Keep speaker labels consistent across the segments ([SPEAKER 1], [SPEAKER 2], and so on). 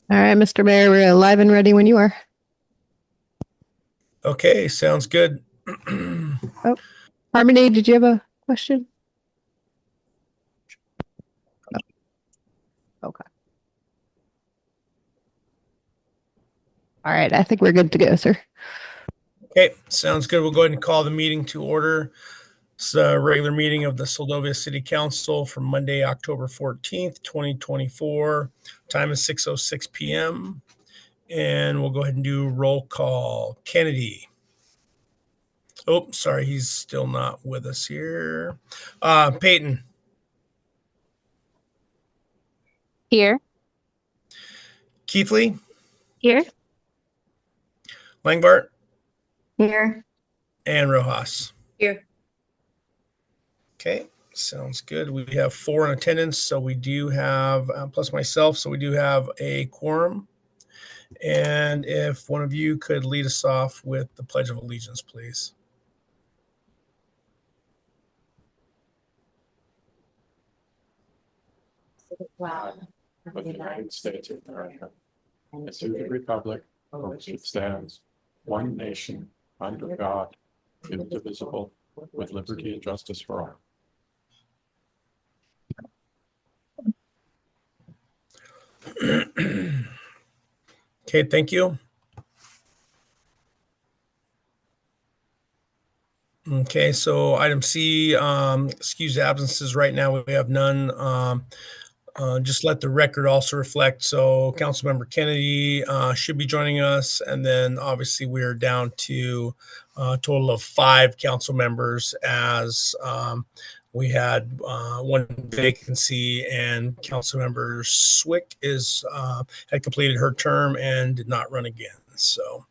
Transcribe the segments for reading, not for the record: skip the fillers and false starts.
[SPEAKER 1] All right, Mr. Mayor, we're live and ready when you are.
[SPEAKER 2] Okay, sounds good.
[SPEAKER 1] Oh, Harmony, did you have a question? Oh, okay. All right, I think we're good to go, sir.
[SPEAKER 2] Okay, sounds good. We'll go ahead and call the meeting to order. It's a regular meeting of the Seldovia City Council for Monday, October 14th, 2024. Time is 6:06 p.m. And we'll go ahead and do roll call. Kennedy. Oh, sorry, he's still not with us here. Peyton.
[SPEAKER 3] Here.
[SPEAKER 2] Keithley.
[SPEAKER 3] Here.
[SPEAKER 2] Langbart.
[SPEAKER 3] Here.
[SPEAKER 2] And Rojas.
[SPEAKER 3] Here.
[SPEAKER 2] Okay, sounds good. We have 4 in attendance, so we do have, plus myself, so we do have a quorum. And if one of you could lead us off with the Pledge of Allegiance, please.
[SPEAKER 4] Of the United States of America, and to the republic for which it stands, one nation, under God, indivisible, with liberty and justice for all.
[SPEAKER 2] Okay, thank you. Okay, so item C, excuse absences. Right now we have none. Just let the record also reflect. So Councilmember Kennedy should be joining us. And then obviously we are down to a total of 5 council members as we had 1 vacancy, and Councilmember Swick had completed her term and did not run again. So.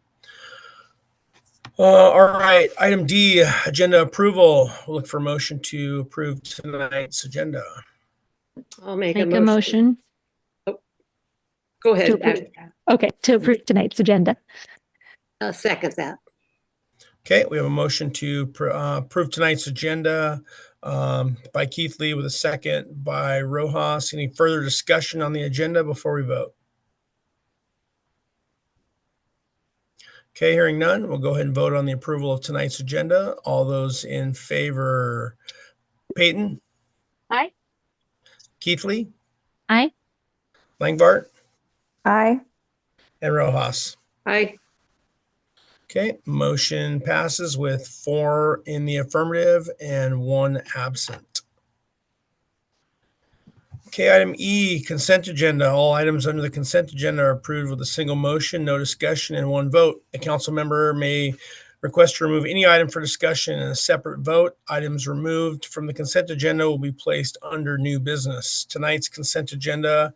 [SPEAKER 2] All right, item D, agenda approval. We'll look for a motion to approve tonight's agenda.
[SPEAKER 5] I'll make
[SPEAKER 3] a motion.
[SPEAKER 5] Oh, go ahead.
[SPEAKER 3] Okay, to approve tonight's agenda.
[SPEAKER 5] I'll second that.
[SPEAKER 2] Okay, we have a motion to approve tonight's agenda by Keithley with a second by Rojas. Any further discussion on the agenda before we vote? Okay, hearing none, we'll go ahead and vote on the approval of tonight's agenda. All those in favor, Peyton?
[SPEAKER 3] Aye.
[SPEAKER 2] Keithley?
[SPEAKER 3] Aye.
[SPEAKER 2] Langbart?
[SPEAKER 3] Aye.
[SPEAKER 2] And Rojas?
[SPEAKER 5] Aye.
[SPEAKER 2] Okay, motion passes with 4 in the affirmative and 1 absent. Okay, item E, consent agenda. All items under the consent agenda are approved with a single motion, no discussion, and 1 vote. A council member may request to remove any item for discussion in a separate vote. Items removed from the consent agenda will be placed under new business. Tonight's consent agenda,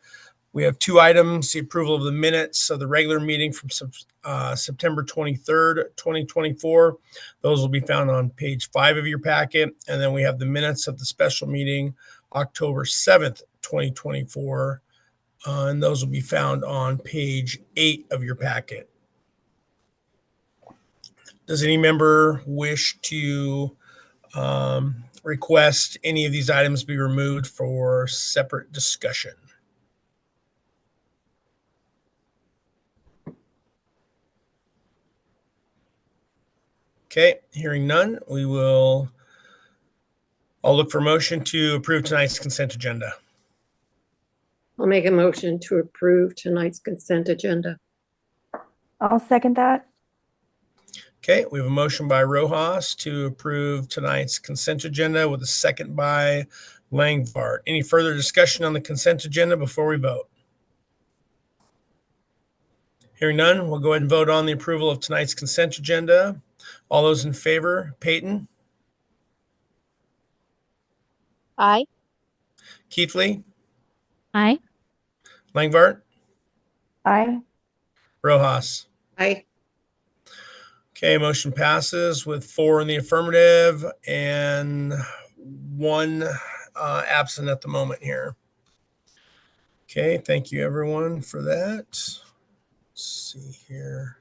[SPEAKER 2] we have 2 items: the approval of the minutes of the regular meeting from September 23rd, 2024. Those will be found on page 5 of your packet. And then we have the minutes of the special meeting October 7th, 2024. And those will be found on page 8 of your packet. Does any member wish to request any of these items be removed for separate discussion? Okay, hearing none, I'll look for a motion to approve tonight's consent agenda.
[SPEAKER 5] I'll make a motion to approve tonight's consent agenda.
[SPEAKER 3] I'll second that.
[SPEAKER 2] Okay, we have a motion by Rojas to approve tonight's consent agenda with a second by Langbart. Any further discussion on the consent agenda before we vote? Hearing none, we'll go ahead and vote on the approval of tonight's consent agenda. All those in favor, Peyton?
[SPEAKER 3] Aye.
[SPEAKER 2] Keithley?
[SPEAKER 3] Aye.
[SPEAKER 2] Langbart?
[SPEAKER 3] Aye.
[SPEAKER 2] Rojas?
[SPEAKER 5] Aye.
[SPEAKER 2] Okay, motion passes with 4 in the affirmative and 1 absent at the moment here. Okay, thank you everyone for that. Let's see here.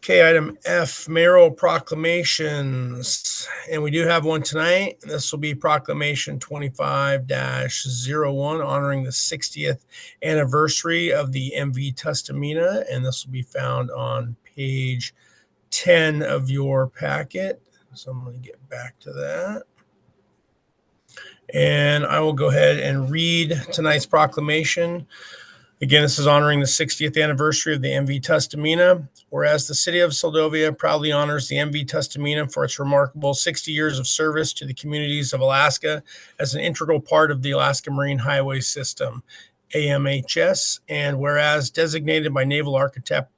[SPEAKER 2] Okay, item F, mayoral proclamations. And we do have one tonight. This will be proclamation 25-01, honoring the 60th anniversary of the MV Tustamina. And this will be found on page 10 of your packet. So I'm going to get back to that. And I will go ahead and read tonight's proclamation. Again, this is honoring the 60th anniversary of the MV Tustamina. Whereas the city of Seldovia proudly honors the MV Tustamina for its remarkable 60 years of service to the communities of Alaska as an integral part of the Alaska Marine Highway System, AMHS. And whereas designated by naval architect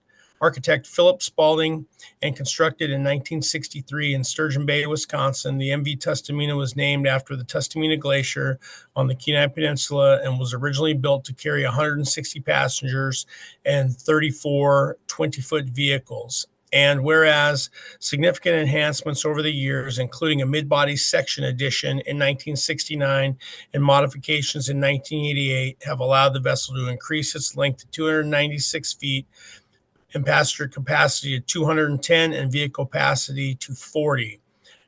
[SPEAKER 2] Philip Spaulding and constructed in 1963 in Sturgeon Bay, Wisconsin, the MV Tustamina was named after the Tustamina Glacier on the Kenai Peninsula and was originally built to carry 160 passengers and 34 20-foot vehicles. And whereas significant enhancements over the years, including a mid-body section addition in 1969 and modifications in 1988, have allowed the vessel to increase its length to 296 feet and passenger capacity to 210 and vehicle capacity to 40.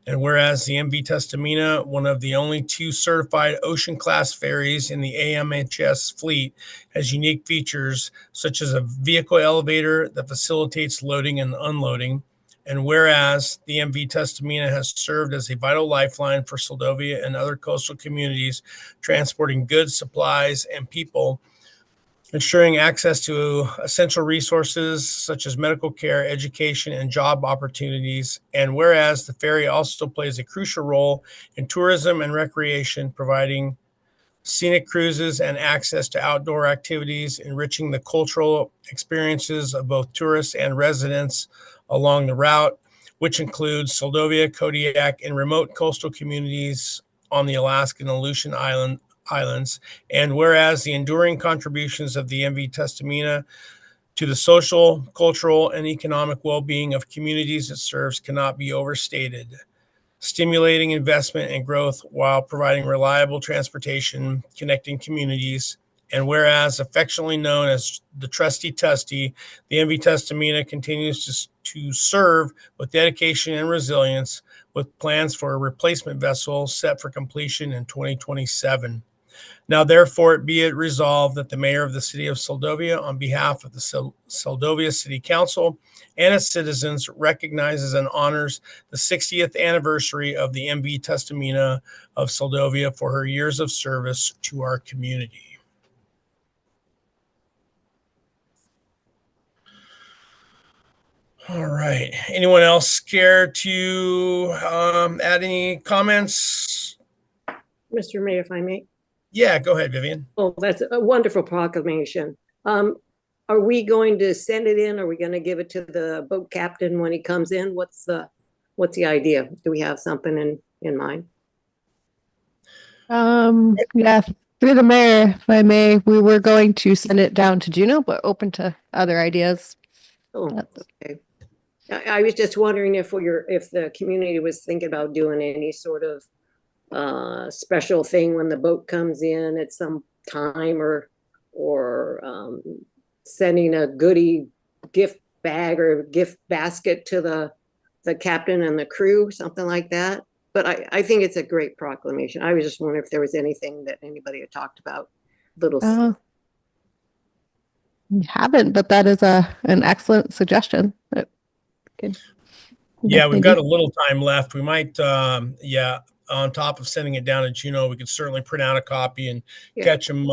[SPEAKER 2] And whereas the MV Tustamina, one of the only 2 certified ocean-class ferries in the AMHS fleet, has unique features such as a vehicle elevator that facilitates loading and unloading. And whereas the MV Tustamina has served as a vital lifeline for Seldovia and other coastal communities, transporting goods, supplies, and people, ensuring access to essential resources such as medical care, education, and job opportunities. And whereas the ferry also plays a crucial role in tourism and recreation, providing scenic cruises and access to outdoor activities, enriching the cultural experiences of both tourists and residents along the route, which includes Seldovia, Kodiak, and remote coastal communities on the Alaskan and Aleutian Islands. And whereas the enduring contributions of the MV Tustamina to the social, cultural, and economic well-being of communities it serves cannot be overstated, stimulating investment and growth while providing reliable transportation connecting communities. And whereas affectionately known as the Trusty Tusty, the MV Tustamina continues to serve with dedication and resilience, with plans for a replacement vessel set for completion in 2027. Now, therefore, be it resolved that the mayor of the city of Seldovia, on behalf of the Seldovia City Council and its citizens, recognizes and honors the 60th anniversary of the MV Tustamina of Seldovia for her years of service to our community. All right. Anyone else care to add any comments?
[SPEAKER 5] Mr. Mayor, if I may.
[SPEAKER 2] Yeah, go ahead, Vivian.
[SPEAKER 5] Oh, that's a wonderful proclamation. Are we going to send it in? Are we going to give it to the boat captain when he comes in? What's the idea? Do we have something in mind?
[SPEAKER 1] Yeah, through the mayor, if I may, we were going to send it down to Juneau, but open to other ideas.
[SPEAKER 5] Oh, okay. I was just wondering if the community was thinking about doing any sort of special thing when the boat comes in at some time, or sending a goodie gift bag or gift basket to the captain and the crew, something like that. But I think it's a great proclamation. I was just wondering if there was anything that anybody had talked about.
[SPEAKER 1] We haven't, but that is an excellent suggestion.
[SPEAKER 2] Yeah, we've got a little time left. We might, on top of sending it down to Juneau, we could certainly print out a copy and catch them.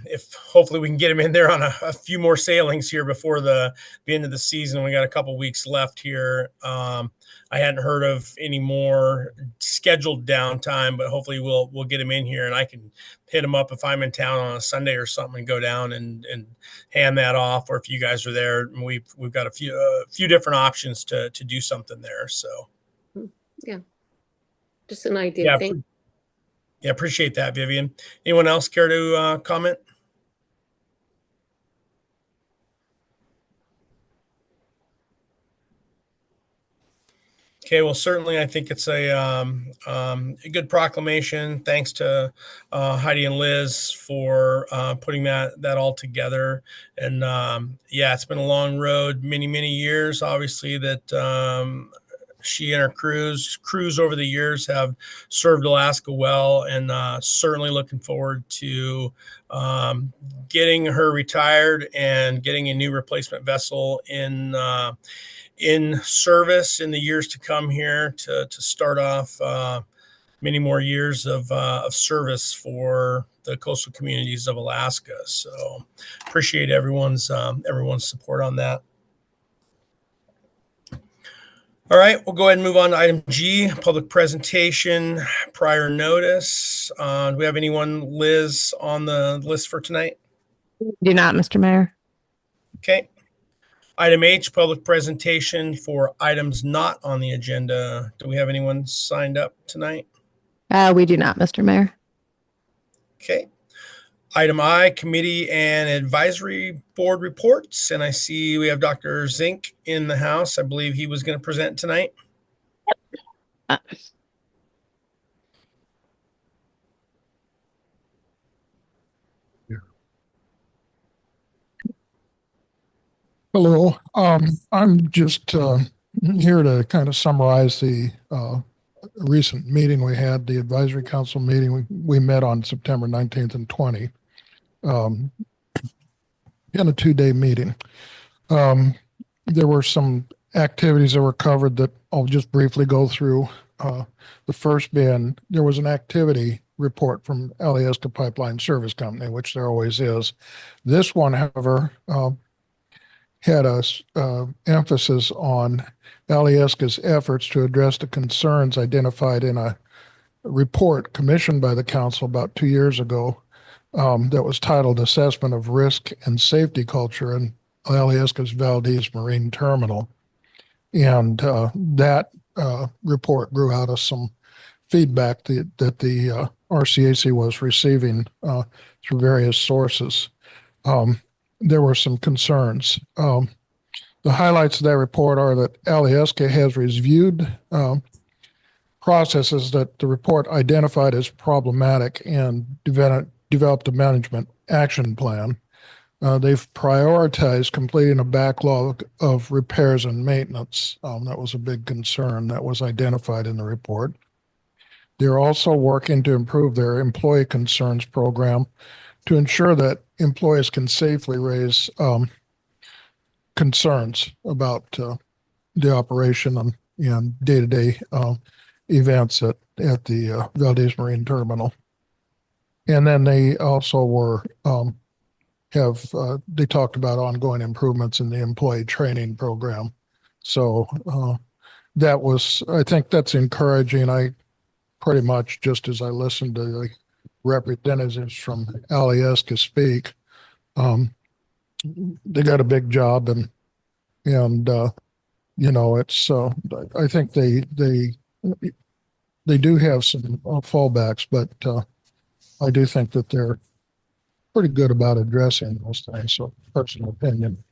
[SPEAKER 2] If hopefully we can get them in there on a few more sailings here before the end of the season. We got a couple weeks left here. I hadn't heard of any more scheduled downtime, but hopefully we'll get them in here, and I can hit them up if I'm in town on a Sunday or something and go down and hand that off. Or if you guys are there, we've got a few different options to do something there. So
[SPEAKER 5] yeah, just an idea.
[SPEAKER 2] Yeah, appreciate that, Vivian. Anyone else care to comment? Okay, well, certainly I think it's a good proclamation. Thanks to Heidi and Liz for putting that all together. And yeah, it's been a long road, many years, obviously, that she and her crews over the years have served Alaska well, and certainly looking forward to getting her retired and getting a new replacement vessel in service in the years to come here to start off many more years of service for the coastal communities of Alaska. So appreciate everyone's support on that. All right, we'll go ahead and move on to item G, public presentation, prior notice. Do we have anyone, Liz, on the list for tonight?
[SPEAKER 1] Do not, Mr. Mayor.
[SPEAKER 2] Okay. Item H, public presentation for items not on the agenda. Do we have anyone signed up tonight?
[SPEAKER 1] We do not, Mr. Mayor.
[SPEAKER 2] Okay. Item I, committee and advisory board reports. And I see we have Dr. Zink in the house. I believe he was going to present tonight.
[SPEAKER 1] Uh,
[SPEAKER 6] Hello, I'm just here to kind of summarize the recent meeting we had, the advisory council meeting. We met on September 19th and 20 in a 2-day meeting. There were some activities that were covered that I'll just briefly go through. The first being, there was an activity report from Alyeska Pipeline Service Company, which there always is. This one, however, had a emphasis on Alyeska's efforts to address the concerns identified in a report commissioned by the council about 2 years ago that was titled Assessment of Risk and Safety Culture in Alyeska's Valdez Marine Terminal. And that report grew out of some feedback that the RCAC was receiving through various sources. There were some concerns. The highlights of that report are that Alyeska has reviewed processes that the report identified as problematic and developed a management action plan. They've prioritized completing a backlog of repairs and maintenance. That was a big concern that was identified in the report. They're also working to improve their employee concerns program to ensure that employees can safely raise concerns about the operation and day-to-day events at the Valdez Marine Terminal. And then they also they talked about ongoing improvements in the employee training program. So I think that's encouraging. I pretty much, just as I listened to the representatives from Alyeska speak, they got a big job, and it's I think they do have some fallbacks, but I do think that they're pretty good about addressing those things. So, personal opinion.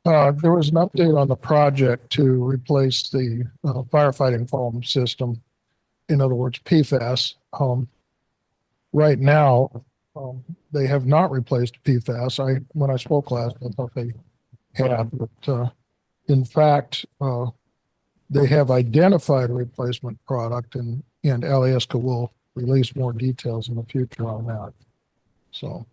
[SPEAKER 6] There was an update on the project to replace the firefighting foam system. In other words, PFAS. Right now, they have not replaced PFAS. When I spoke last, I thought they had, but in fact, they have identified a replacement product, and Alyeska will release more details in the future on that. So,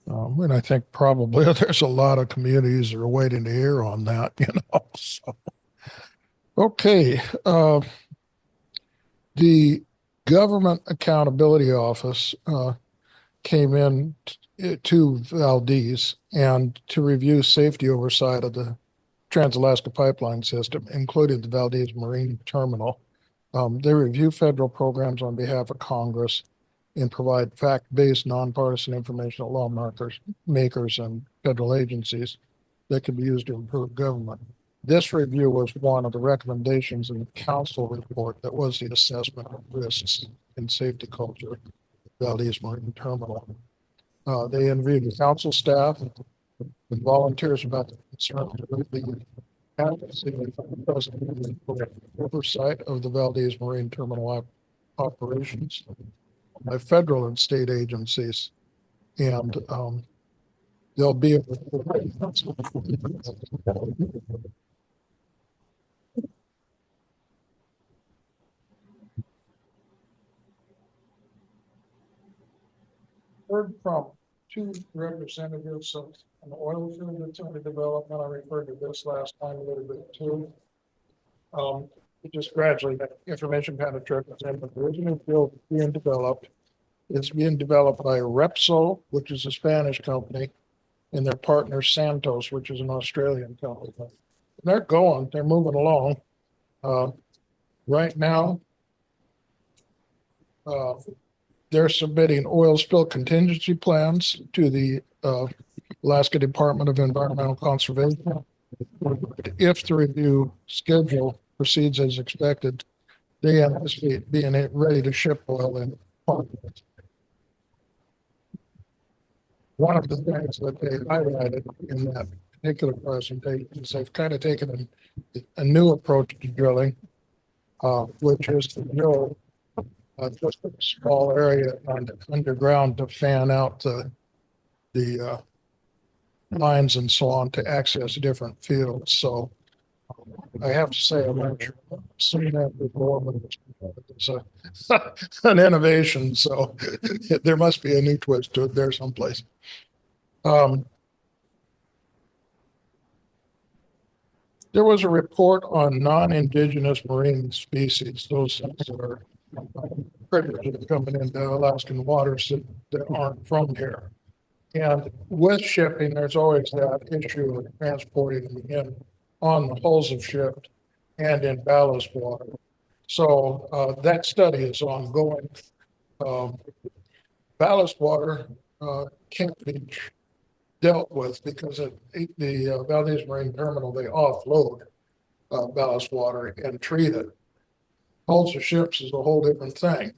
[SPEAKER 6] and I think probably there's a lot of communities that are waiting to hear on that, So, okay. The Government Accountability Office came in to Valdez and to review safety oversight of the Trans-Alaska Pipeline System, including the Valdez Marine Terminal. They review federal programs on behalf of Congress and provide fact-based, nonpartisan information to lawmakers and federal agencies that can be used to improve government. This review was one of the recommendations in the council report that was the assessment of risks and safety culture at Valdez Marine Terminal. They interviewed the council staff and volunteers about the concerns with the advocacy for the president for oversight of the Valdez Marine Terminal operations by federal and state agencies. And there'll be a heard from two representatives of an oil field that's under development. I referred to this last time a little bit too. It just gradually, that information kind of trickles in, but the original field being developed is being developed by Repsol, which is a Spanish company, and their partner Santos, which is an Australian company. They're moving along. Right now, they're submitting oil spill contingency plans to the Alaska Department of Environmental Conservation. If the review schedule proceeds as expected, they anticipate being ready to ship oil in August. One of the things that they highlighted in that particular presentation is they've kind of taken a new approach to drilling, which is to drill just a small area underground to fan out the lines and so on to access different fields. So I have to say, I'm not sure I've seen that before, but it's an innovation. So there must be a new twist to it there someplace. There was a report on non-indigenous marine species, those that are critters that are coming into Alaskan waters that aren't from here. And with shipping, there's always that issue of transporting them in on the hulls of ships and in ballast water. So that study is ongoing. Ballast water can't be dealt with because at the Valdez Marine Terminal, they offload ballast water and treat it. Hulls of ships is a whole different thing.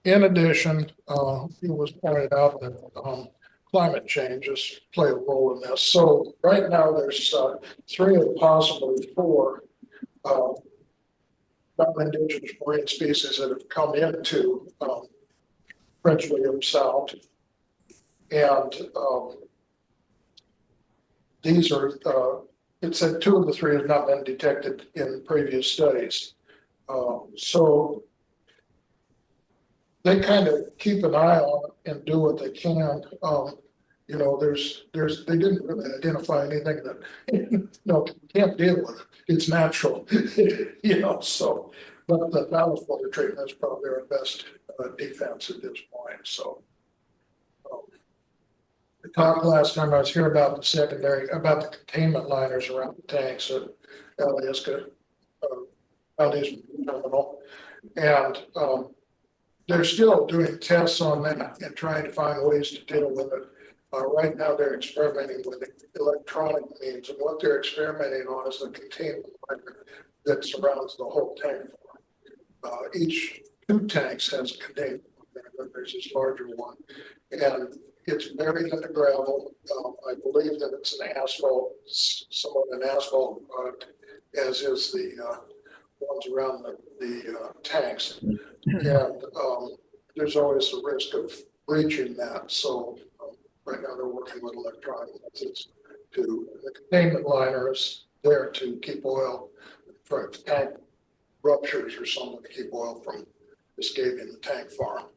[SPEAKER 6] In addition, it was pointed out that climate changes play a role in this. So right now there's 3 of possibly 4 non-indigenous marine species that have come into Prince William Sound. And these are, it said 2 of the 3 have not been detected in previous studies. So they kind of keep an eye on it and do what they can. You know, they didn't really identify anything that, no, can't deal with it. It's natural, you know, so, but the ballast water treatment is probably our best defense at this point. So the talk last time I was here about the containment liners around the tanks at Alaska, Valdez Terminal. And they're still doing tests on that and trying to find ways to deal with it. Right now, they're experimenting with electronic means, and what they're experimenting on is the containment liner that surrounds the whole tank. Each 2 tanks has a containment liner, but there's this larger one, and it's buried in the gravel. I believe that it's an asphalt, somewhat an asphalt product, as is the ones around the tanks. And there's always the risk of breaching that. So right now they're working with electronic methods the containment liner is there to keep oil, for tank ruptures or something to keep oil from escaping the tank farm.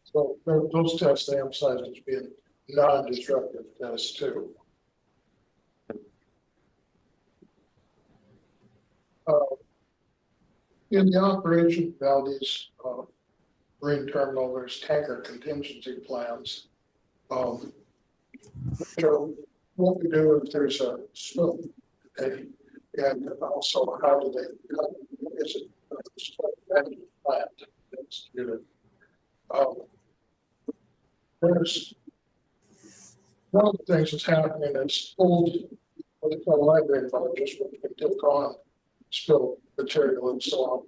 [SPEAKER 6] So those tests they emphasize as being non-destructive tests too. In the operation of Valdez Marine Terminal, there's tanker contingency plans. So what we do if there's a spill, and also how do they, is it a plant that's unit? There's one of the things that's happening is old, what they call library barges, which can take on spill material and so on,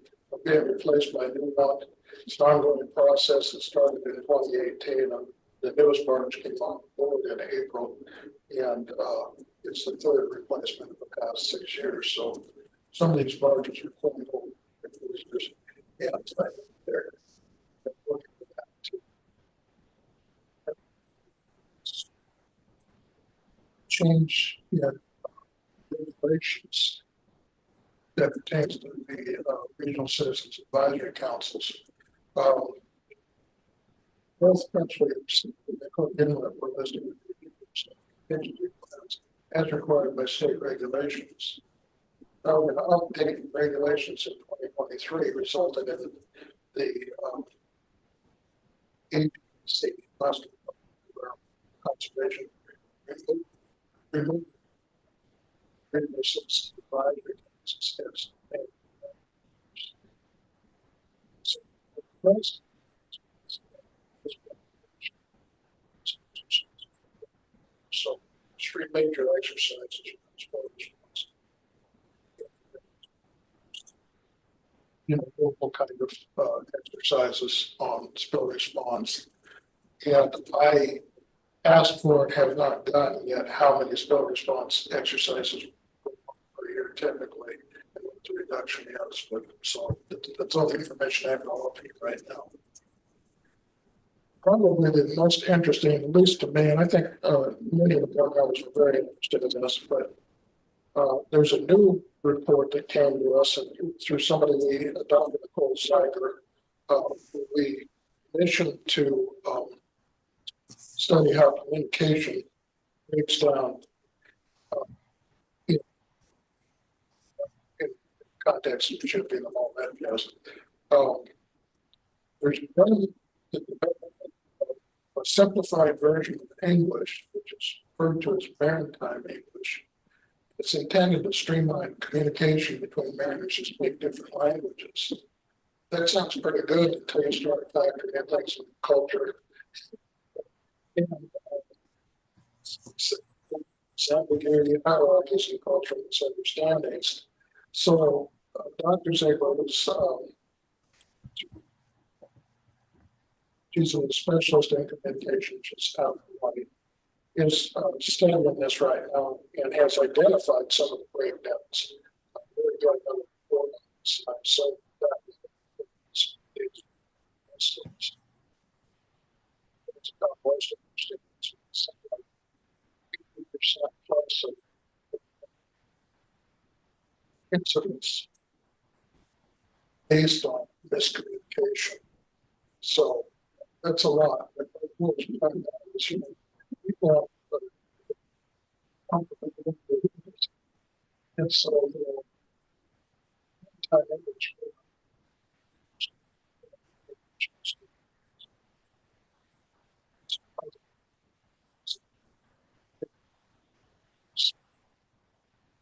[SPEAKER 6] being replaced by new one. It's an ongoing process that started in 2018. I'm the newest barge came on board in April, and it's the third replacement in the past 6 years. So some of these barges are quite old. Yeah, it's right there. Change regulations that pertains to the regional citizens advisory councils. Both essentially inlet were listed as required by state regulations. Now, an update regulations in 2023 resulted in the agency must conservation remove regulations advisory councils as so three major exercises. Local kind of exercises on spill response. And I asked for and have not done yet how many spill response exercises per year typically, and what the reduction is. But so that's all the information I have to offer you right now. Probably the most interesting, at least to me, and I think many of the board members were very interested in this, but there's a new report that came to us and through somebody we adopted, Nicole Zeiger, we commissioned to study how communication breaks down in context of shipping and all that. Yes, there's a simplified version of English, which is referred to as maritime English. It's intended to streamline communication between mariners who speak different languages. That sounds pretty good until you start factoring in things like culture. And ambiguity, hierarchies, and cultural misunderstandings. So, Dr. Ziegler was she's a specialist in communication, she's out of Hawaii, is studying this right now and has identified some of the breakdowns. We're doing another report on this. So that is it's about most of the students, 80% plus of incidents based on miscommunication. So that's a lot. And so, time English.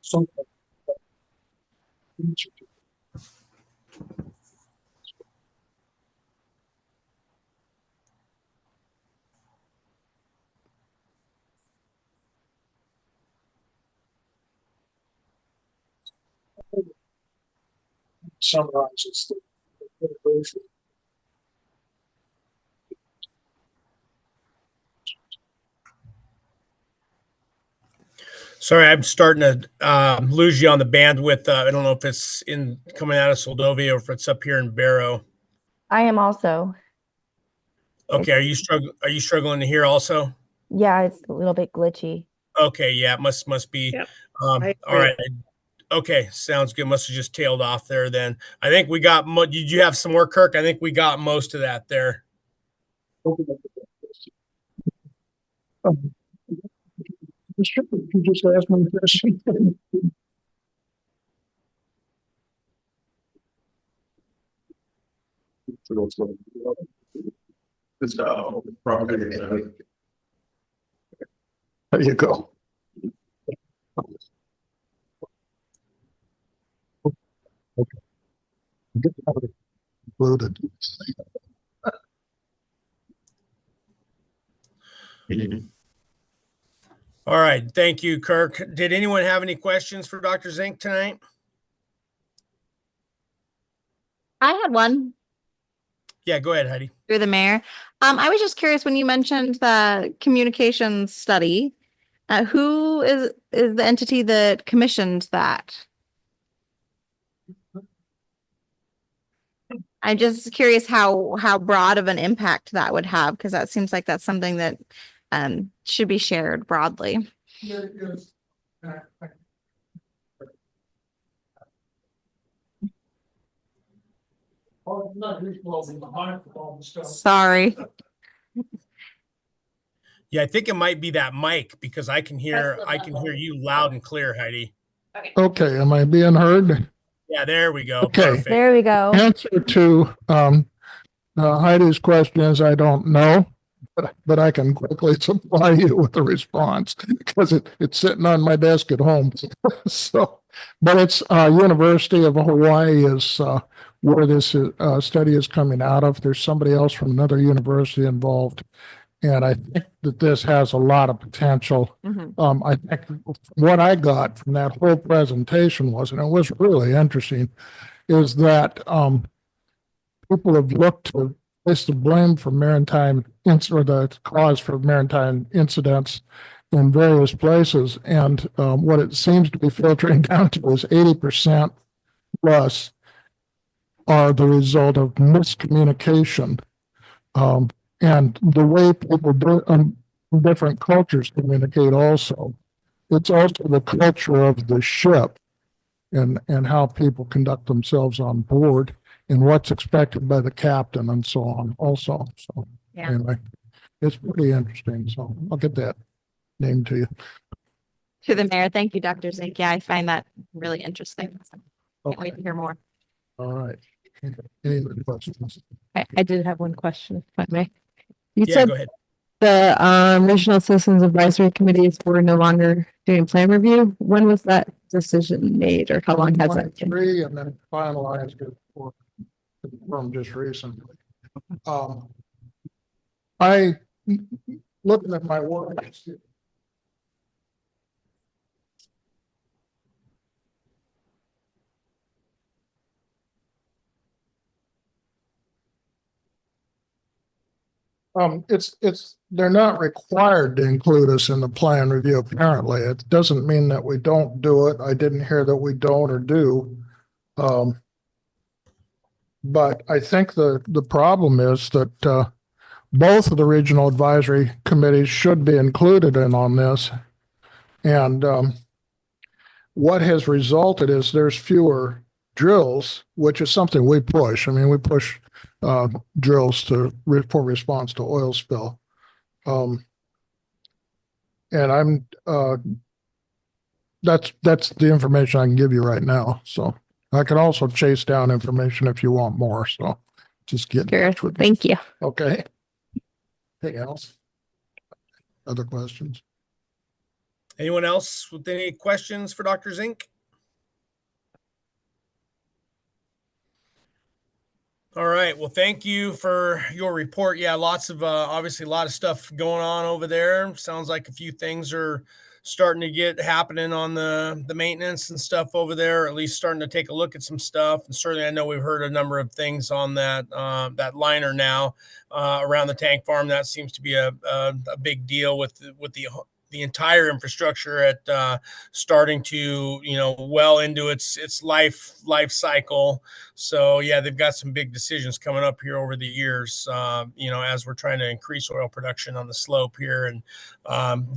[SPEAKER 6] So, summarizes the version.
[SPEAKER 2] Sorry, I'm starting to lose you on the bandwidth. I don't know if it's in coming out of Seldovia or if it's up here in Barrow.
[SPEAKER 3] I am also.
[SPEAKER 2] Okay, are you struggling to hear also?
[SPEAKER 3] Yeah, it's a little bit glitchy.
[SPEAKER 2] Okay, yeah, it must be.
[SPEAKER 5] Yep,
[SPEAKER 2] All right. Okay, sounds good. Must have just tailed off there then. I think we got did you have some more, Kirk? I think we got most of that there.
[SPEAKER 6] You just asked me a question.
[SPEAKER 4] So, probably,
[SPEAKER 6] There you go. Okay. Get out of it. Loaded.
[SPEAKER 2] All right, thank you, Kirk. Did anyone have any questions for Dr. Zink tonight?
[SPEAKER 7] I had one.
[SPEAKER 2] Yeah, go ahead, Heidi.
[SPEAKER 7] Through the mayor. I was just curious when you mentioned the communications study, who is the entity that commissioned that? I'm just curious how broad of an impact that would have, because that seems like that's something that should be shared broadly. Sorry.
[SPEAKER 2] Yeah, I think it might be that mic because I can hear you loud and clear, Heidi.
[SPEAKER 6] Okay, am I being heard?
[SPEAKER 2] Yeah, there we go.
[SPEAKER 6] Okay.
[SPEAKER 2] Perfect.
[SPEAKER 3] There we go.
[SPEAKER 6] Answer to Heidi's question is I don't know, but I can quickly supply you with a response because it's sitting on my desk at home. So, but it's University of Hawaii is where this study is coming out of. There's somebody else from another university involved. And I think that this has a lot of potential.
[SPEAKER 7] Mhm.
[SPEAKER 6] I think what I got from that whole presentation was, and it was really interesting, is that people have looked to place the blame for maritime or the cause for maritime incidents in various places. And what it seems to be filtering down to is 80% plus are the result of miscommunication. And the way people do different cultures communicate also. It's also the culture of the ship and how people conduct themselves on board and what's expected by the captain and so on also. So
[SPEAKER 7] Yeah.
[SPEAKER 6] anyway, it's pretty interesting. So I'll get that name to you.
[SPEAKER 7] To the mayor. Thank you, Dr. Zink. Yeah, I find that really interesting. Can't
[SPEAKER 6] Okay.
[SPEAKER 7] wait to hear more.
[SPEAKER 6] All right. Any other questions?
[SPEAKER 1] I did have one question, if I may. You
[SPEAKER 2] Yeah,
[SPEAKER 1] said
[SPEAKER 2] go ahead.
[SPEAKER 1] the Regional Citizens Advisory Committees were no longer doing plan review. When was that decision made, or how long has that been?
[SPEAKER 6] 23 and then finalized it from just recently. I looking at my work. They're not required to include us in the plan review, apparently. It doesn't mean that we don't do it. I didn't hear that we don't or do. But I think the problem is that both of the regional advisory committees should be included in on this. And what has resulted is there's fewer drills, which is something we push. I mean, we push drills for response to oil spill. And I'm that's the information I can give you right now. So I can also chase down information if you want more. So just get in
[SPEAKER 1] Sure.
[SPEAKER 6] touch with me.
[SPEAKER 1] Thank you.
[SPEAKER 6] Okay. Anything else? Other questions?
[SPEAKER 2] Anyone else with any questions for Dr. Zink? All right. Well, thank you for your report. Yeah, lots of obviously a lot of stuff going on over there. Sounds like a few things are starting to get happening on the maintenance and stuff over there, or at least starting to take a look at some stuff. And certainly, I know we've heard a number of things on that that liner now around the tank farm. That seems to be a big deal with the entire infrastructure at starting to well into its life cycle. So yeah, they've got some big decisions coming up here over the years. As we're trying to increase oil production on the slope here and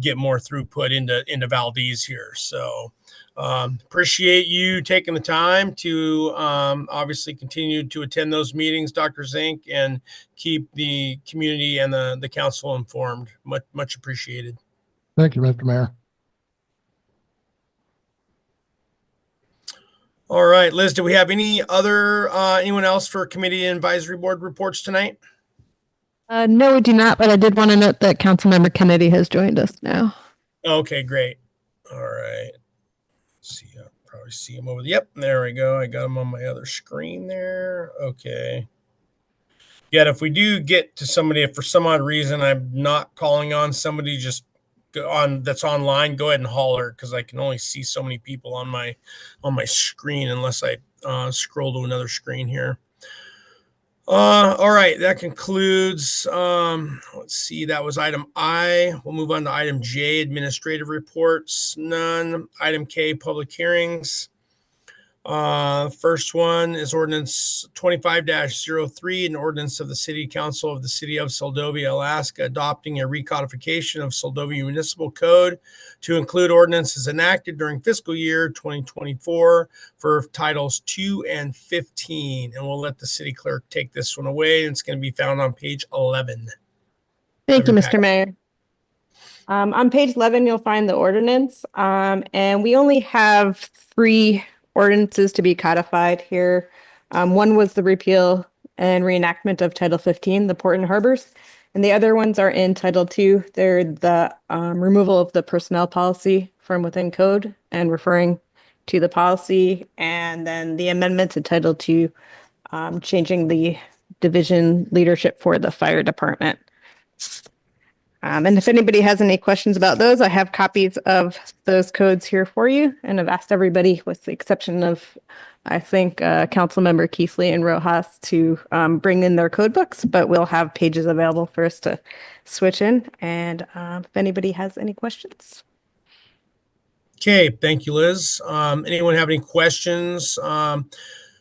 [SPEAKER 2] get more throughput into Valdez here. So appreciate you taking the time to obviously continue to attend those meetings, Dr. Zink, and keep the community and the council informed. Much appreciated.
[SPEAKER 6] Thank you, Mr. Mayor.
[SPEAKER 2] All right, Liz, do we have anyone else for committee and advisory board reports tonight?
[SPEAKER 1] No, we do not, but I did want to note that Councilmember Kennedy has joined us now.
[SPEAKER 2] Okay, great. All right. Let's see, I'll probably see him over. Yep, there we go. I got him on my other screen there. Okay. Yet if we do get to somebody, if for some odd reason I'm not calling on somebody just that's online, go ahead and holler, because I can only see so many people on my screen unless I scroll to another screen here. All right, that concludes, let's see, that was item I. We'll move on to item J, administrative reports, none. Item K, public hearings. First one is ordinance 25-03, an ordinance of the City Council of the City of Seldovia, Alaska, adopting a recodification of Seldovia Municipal Code to include ordinances enacted during fiscal year 2024 for titles 2 and 15. And we'll let the city clerk take this one away. It's going to be found on page 11.
[SPEAKER 8] Thank you,
[SPEAKER 2] Every
[SPEAKER 8] Mr.
[SPEAKER 2] packet.
[SPEAKER 8] Mayor. On page 11, you'll find the ordinance, and we only have 3 ordinances to be codified here. One was the repeal and reenactment of Title 15, the port and harbors, and the other ones are in Title 2. They're the removal of the personnel policy from within code and referring to the policy, and then the amendment to Title 2, changing the division leadership for the fire department. And if anybody has any questions about those, I have copies of those codes here for you. And I've asked everybody, with the exception of, I think, Councilmember Keithley and Rojas, to bring in their code books, but we'll have pages available for us to switch in. And if anybody has any questions.
[SPEAKER 2] Okay, thank you, Liz. Anyone have any questions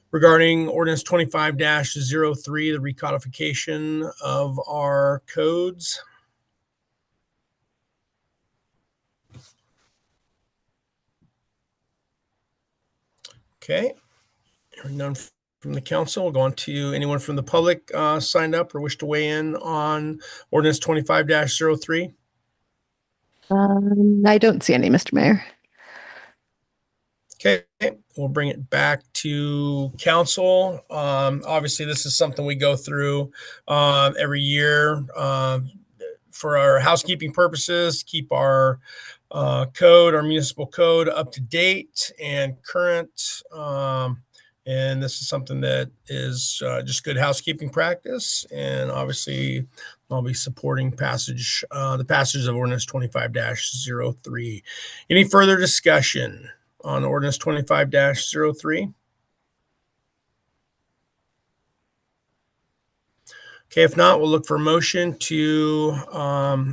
[SPEAKER 2] regarding ordinance 25-03, the recodification of our codes? Okay, hearing none from the council, we'll go on to anyone from the public signed up or wish to weigh in on ordinance 25-03.
[SPEAKER 1] I don't see any, Mr. Mayor.
[SPEAKER 2] Okay, we'll bring it back to council. Obviously, this is something we go through every year for our housekeeping purposes, keep our code, our municipal code, up to date and current. And this is something that is just good housekeeping practice. And obviously, I'll be supporting the passage of ordinance 25-03. Any further discussion on ordinance 25-03? Okay, if not, we'll look for a motion to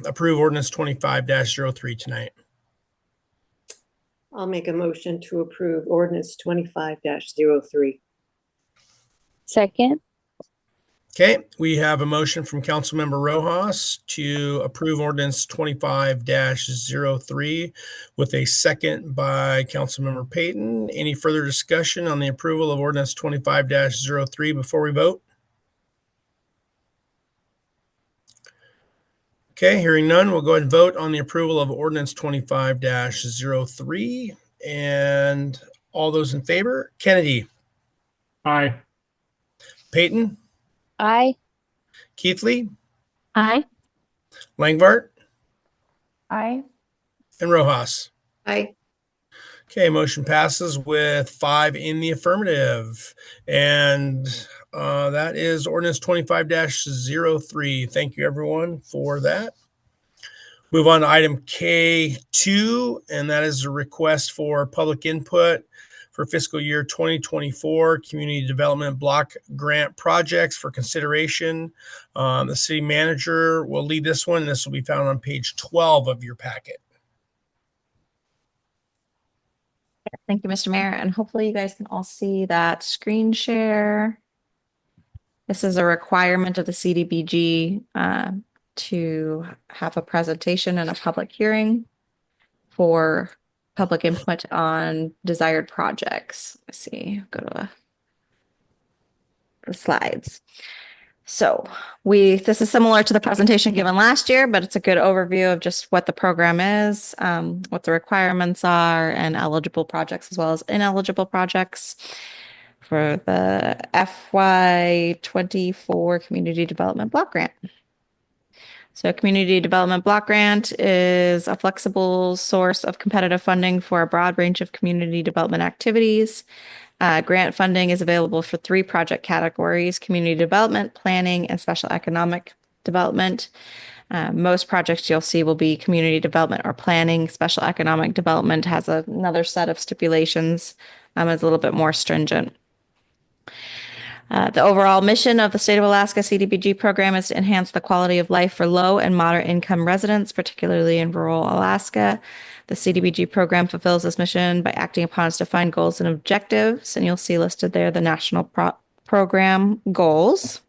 [SPEAKER 2] approve ordinance 25-03 tonight.
[SPEAKER 5] I'll make a motion to approve ordinance 25-03.
[SPEAKER 9] Second.
[SPEAKER 2] Okay, we have a motion from Councilmember Rojas to approve ordinance 25-03 with a second by Councilmember Payton. Any further discussion on the approval of ordinance 25-03 before we vote? Okay, hearing none, we'll go ahead and vote on the approval of ordinance 25-03. And all those in favor, Kennedy,
[SPEAKER 4] Aye.
[SPEAKER 2] Payton,
[SPEAKER 9] Aye.
[SPEAKER 2] Keithley,
[SPEAKER 7] Aye.
[SPEAKER 2] Langvart,
[SPEAKER 3] Aye.
[SPEAKER 2] and Rojas.
[SPEAKER 5] Aye.
[SPEAKER 2] Okay, motion passes with 5 in the affirmative. And that is ordinance 25-03. Thank you, everyone, for that. Move on to item K2, and that is a request for public input for fiscal year 2024 community development block grant projects for consideration. The city manager will lead this one, and this will be found on page 12 of your packet.
[SPEAKER 7] Thank you, Mr. Mayor. And hopefully you guys can all see that screen share. This is a requirement of the CDBG to have a presentation and a public hearing for public input on desired projects. Let's see, go to the slides. So this is similar to the presentation given last year, but it's a good overview of just what the program is, what the requirements are, and eligible projects as well as ineligible projects for the FY24 Community Development Block Grant. So Community Development Block Grant is a flexible source of competitive funding for a broad range of community development activities. Grant funding is available for 3 project categories: community development, planning, and special economic development. Most projects you'll see will be community development or planning. Special economic development has another set of stipulations, is a little bit more stringent. The overall mission of the State of Alaska CDBG program is to enhance the quality of life for low and moderate income residents, particularly in rural Alaska. The CDBG program fulfills this mission by acting upon its defined goals and objectives, and you'll see listed there the national program goals.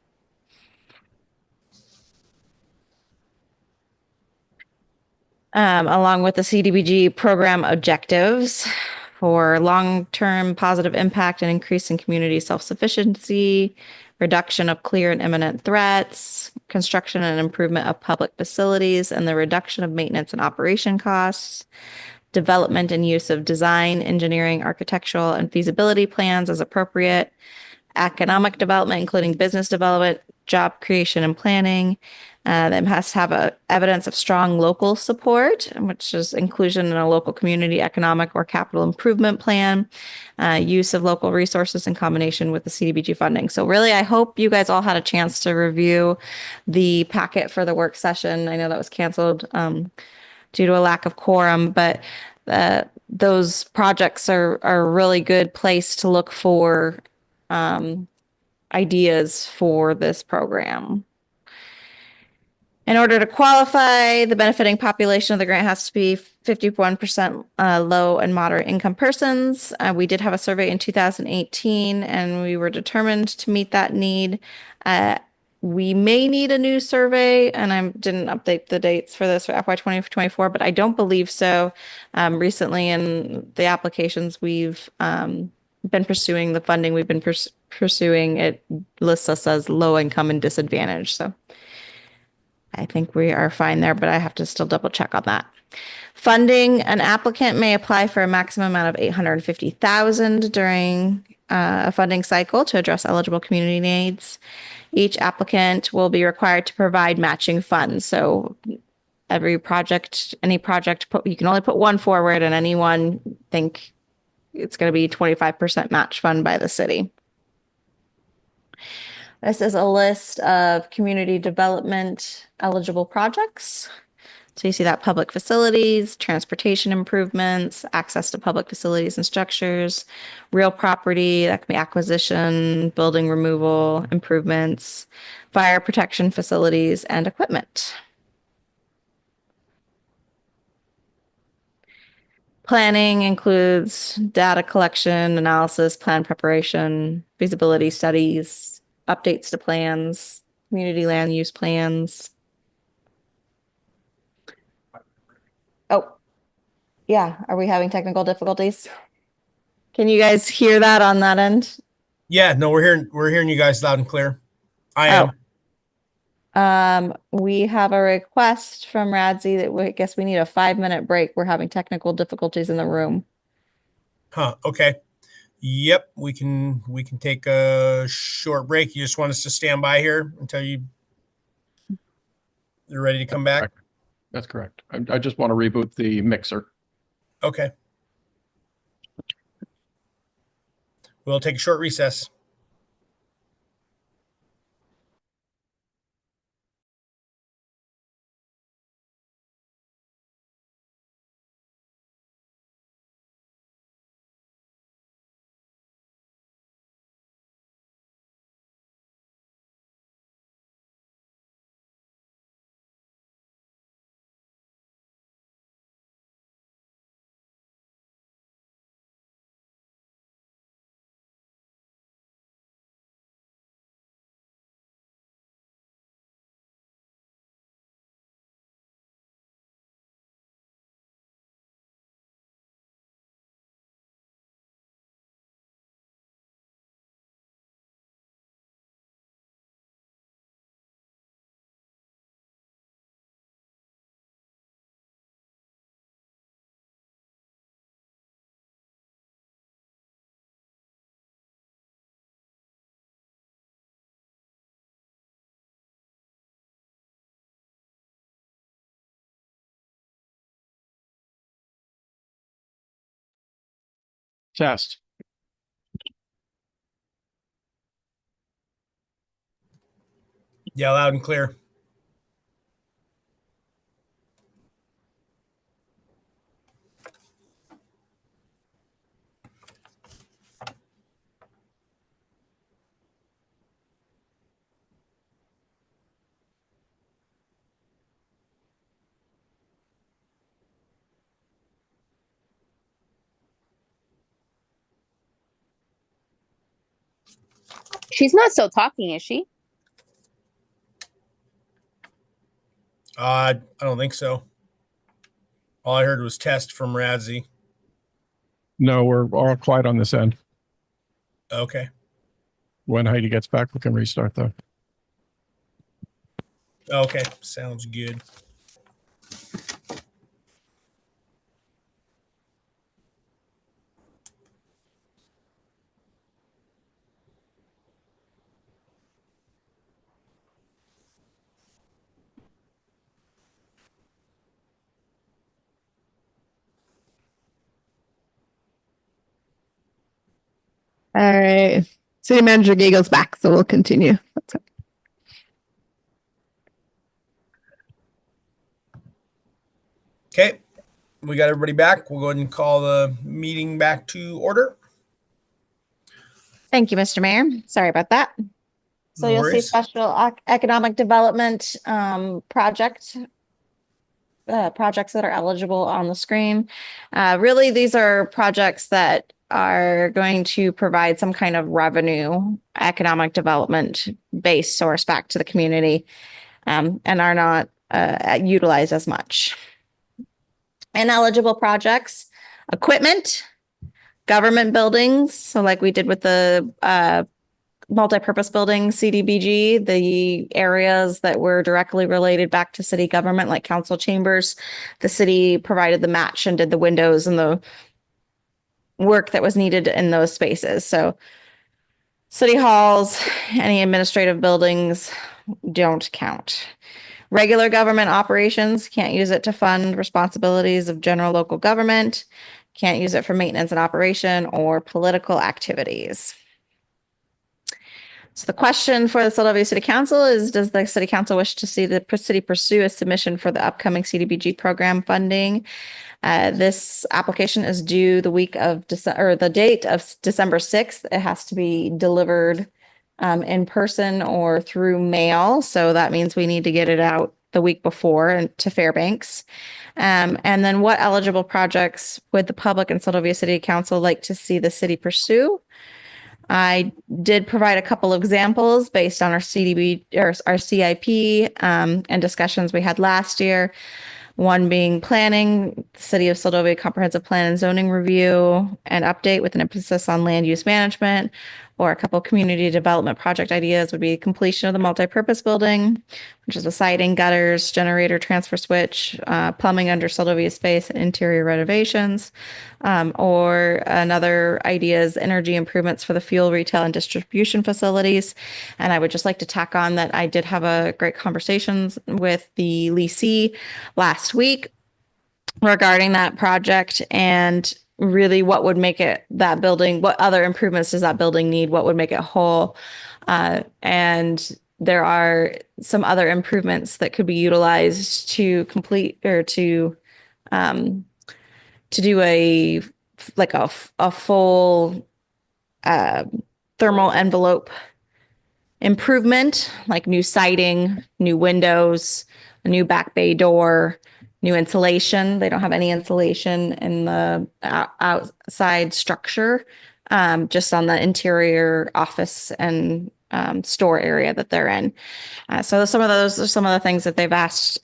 [SPEAKER 7] Along with the CDBG program objectives for long-term positive impact and increasing community self-sufficiency, reduction of clear and imminent threats, construction and improvement of public facilities, and the reduction of maintenance and operation costs, development and use of design, engineering, architectural, and feasibility plans as appropriate, economic development, including business development, job creation, and planning. That has to have evidence of strong local support, which is inclusion in a local community economic or capital improvement plan, use of local resources in combination with the CDBG funding. So really, I hope you guys all had a chance to review the packet for the work session. I know that was canceled due to a lack of quorum, but those projects are a really good place to look for ideas for this program. In order to qualify, the benefiting population of the grant has to be 51% low and moderate income persons. We did have a survey in 2018, and we were determined to meet that need. We may need a new survey, and I didn't update the dates for this for FY 2024, but I don't believe so. Recently in the applications we've been pursuing, the funding we've been pursuing, it lists us as low income and disadvantaged. So I think we are fine there, but I have to still double check on that. Funding: an applicant may apply for a maximum amount of $850,000 during a funding cycle to address eligible community needs. Each applicant will be required to provide matching funds. So any project, you can only put one forward, and anyone think it's going to be 25% match fund by the city. This is a list of community development eligible projects. So you see that public facilities, transportation improvements, access to public facilities and structures, real property, that can be acquisition, building removal, improvements, fire protection facilities, and equipment. Planning includes data collection, analysis, plan preparation, feasibility studies, updates to plans, community land use plans. Oh, yeah. Are we having technical difficulties? Can you guys hear that on that end?
[SPEAKER 2] Yeah, no, we're hearing you guys loud and clear. I am.
[SPEAKER 7] We have a request from Radzi that I guess we need a 5-minute break. We're having technical difficulties in the room.
[SPEAKER 2] Huh. Okay. Yep. We can take a short break. You just want us to stand by here until you're ready to come back?
[SPEAKER 4] That's correct. I just want to reboot the mixer.
[SPEAKER 2] Okay. We'll take a short recess.
[SPEAKER 4] Test.
[SPEAKER 2] Yeah, loud and clear.
[SPEAKER 9] She's not still talking, is she?
[SPEAKER 2] I don't think so. All I heard was test from Radzi.
[SPEAKER 4] No, we're all quiet on this end.
[SPEAKER 2] Okay.
[SPEAKER 4] When Heidi gets back, we can restart though.
[SPEAKER 2] Okay. Sounds good.
[SPEAKER 1] All right. City Manager Gagel's back, so we'll continue.
[SPEAKER 2] Okay. We got everybody back. We'll go ahead and call the meeting back to order.
[SPEAKER 7] Thank you, Mr. Mayor. Sorry about that. So
[SPEAKER 2] No
[SPEAKER 7] you'll see
[SPEAKER 2] worries.
[SPEAKER 7] special economic development projects that are eligible on the screen. Really, these are projects that are going to provide some kind of revenue, economic development based source back to the community, and are not utilized as much. Ineligible projects, equipment, government buildings. So like we did with the multi-purpose building, CDBG, the areas that were directly related back to city government, like council chambers, the city provided the match and did the windows and the work that was needed in those spaces. So city halls, any administrative buildings don't count. Regular government operations, can't use it to fund responsibilities of general local government, can't use it for maintenance and operation or political activities. So the question for the Seldovia City Council is, does the City Council wish to see the city pursue a submission for the upcoming CDBG program funding? This application is due the week of December, or the date of December 6th. It has to be delivered in person or through mail. So that means we need to get it out the week before and to Fairbanks. And then what eligible projects would the public and Seldovia City Council like to see the city pursue? I did provide a couple of examples based on our CDB or our CIP and discussions we had last year. One being planning, the City of Seldovia Comprehensive Plan and Zoning Review and update with an emphasis on land use management, or a couple of community development project ideas would be completion of the multi-purpose building, which is the siding, gutters, generator, transfer switch, plumbing under Seldovia space, and interior renovations. Or another idea is energy improvements for the fuel, retail, and distribution facilities. And I would just like to tack on that I did have a great conversations with the leasee last week regarding that project, and really what would make it that building, what other improvements does that building need, what would make it whole. And there are some other improvements that could be utilized to complete or to do a full thermal envelope improvement, like new siding, new windows, a new back bay door, new insulation. They don't have any insulation in the outside structure, just on the interior office and store area that they're in. So some of those are some of the things that they've asked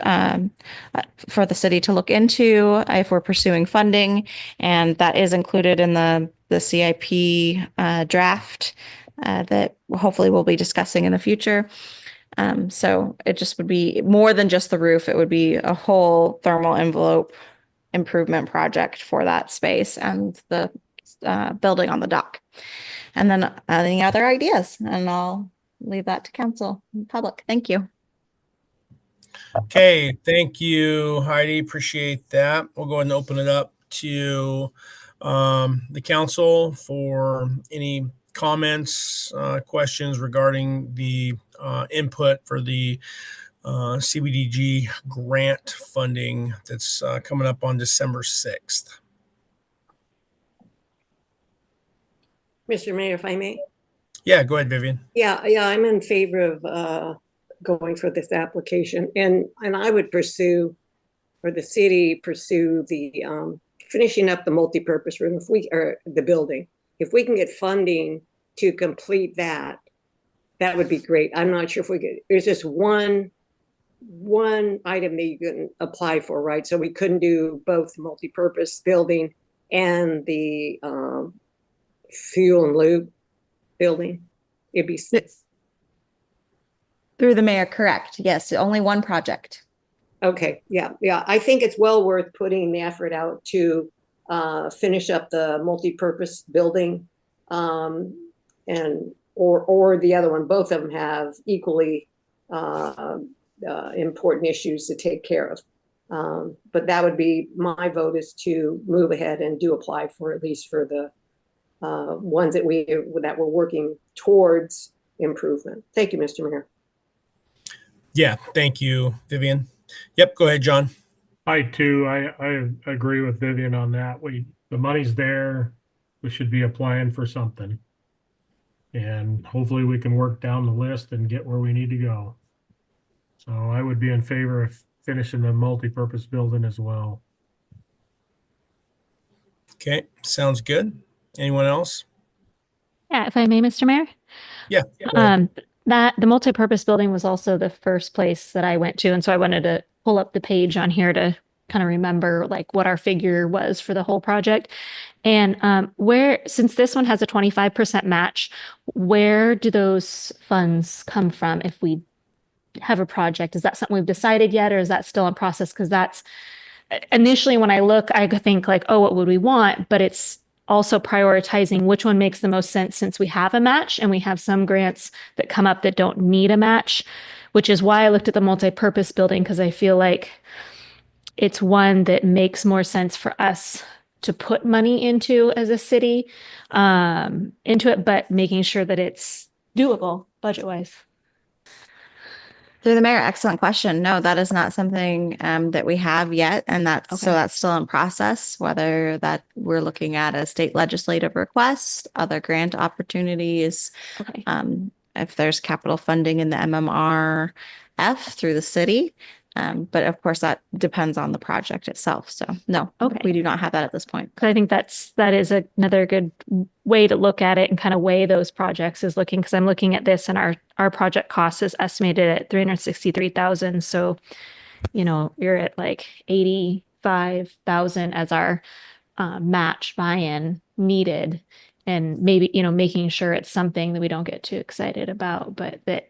[SPEAKER 7] for the city to look into if we're pursuing funding, and that is included in the CIP draft that hopefully we'll be discussing in the future. So it just would be more than just the roof. It would be a whole thermal envelope improvement project for that space and the building on the dock. And then any other ideas, and I'll leave that to council and public. Thank you.
[SPEAKER 2] Okay, thank you, Heidi. Appreciate that. We'll go ahead and open it up to the council for any comments, questions regarding the input for the CBDG grant funding that's coming up on December 6th.
[SPEAKER 5] Mr. Mayor, if I may.
[SPEAKER 2] Yeah, go ahead, Vivian.
[SPEAKER 5] Yeah, I'm in favor of going for this application, and I would pursue, or the city pursue the finishing up the multipurpose room, or the building. If we can get funding to complete that, that would be great. I'm not sure if we could, there's just one item that you can apply for, right? So we couldn't do both multipurpose building and the fuel and lube building. It'd be
[SPEAKER 7] Through the mayor, correct. Yes, only one project.
[SPEAKER 5] okay. Yeah, I think it's well worth putting the effort out to finish up the multipurpose building, and or the other one. Both of them have equally important issues to take care of. But that would be my vote, is to move ahead and do apply for, at least for the ones that we're working towards improvement. Thank you, Mr. Mayor.
[SPEAKER 2] Yeah, thank you, Vivian. Yep, go ahead, John.
[SPEAKER 10] I too, I agree with Vivian on that. The money's there. We should be applying for something. And hopefully we can work down the list and get where we need to go. So I would be in favor of finishing the multipurpose building as well.
[SPEAKER 2] Okay, sounds good. Anyone else?
[SPEAKER 11] Yeah, if I may, Mr. Mayor.
[SPEAKER 2] Yeah. Go ahead.
[SPEAKER 11] That the multipurpose building was also the first place that I went to. And so I wanted to pull up the page on here to kind of remember like what our figure was for the whole project. And since this one has a 25% match, where do those funds come from if we have a project? Is that something we've decided yet, or is that still in process? Because that's initially when I look, I think like, oh, what would we want? But it's also prioritizing which one makes the most sense, since we have a match and we have some grants that come up that don't need a match, which is why I looked at the multi-purpose building, because I feel like it's one that makes more sense for us to put money into as a city, into it, but making sure that it's doable budget-wise.
[SPEAKER 7] Through the mayor, excellent question. No, that is not something that we have yet. And that's still in process, whether that we're looking at a state legislative request, other grant opportunities.
[SPEAKER 11] Okay.
[SPEAKER 7] If there's capital funding in the MMRF through the city. But of course that depends on the project itself. So no, we do not have that at this point.
[SPEAKER 11] I think that is another good way to look at it and kind of weigh those projects, is looking, because I'm looking at this and our project cost is estimated at $363,000. So, you're at like 85,000 as our match buy-in needed, and maybe, making sure it's something that we don't get too excited about, but that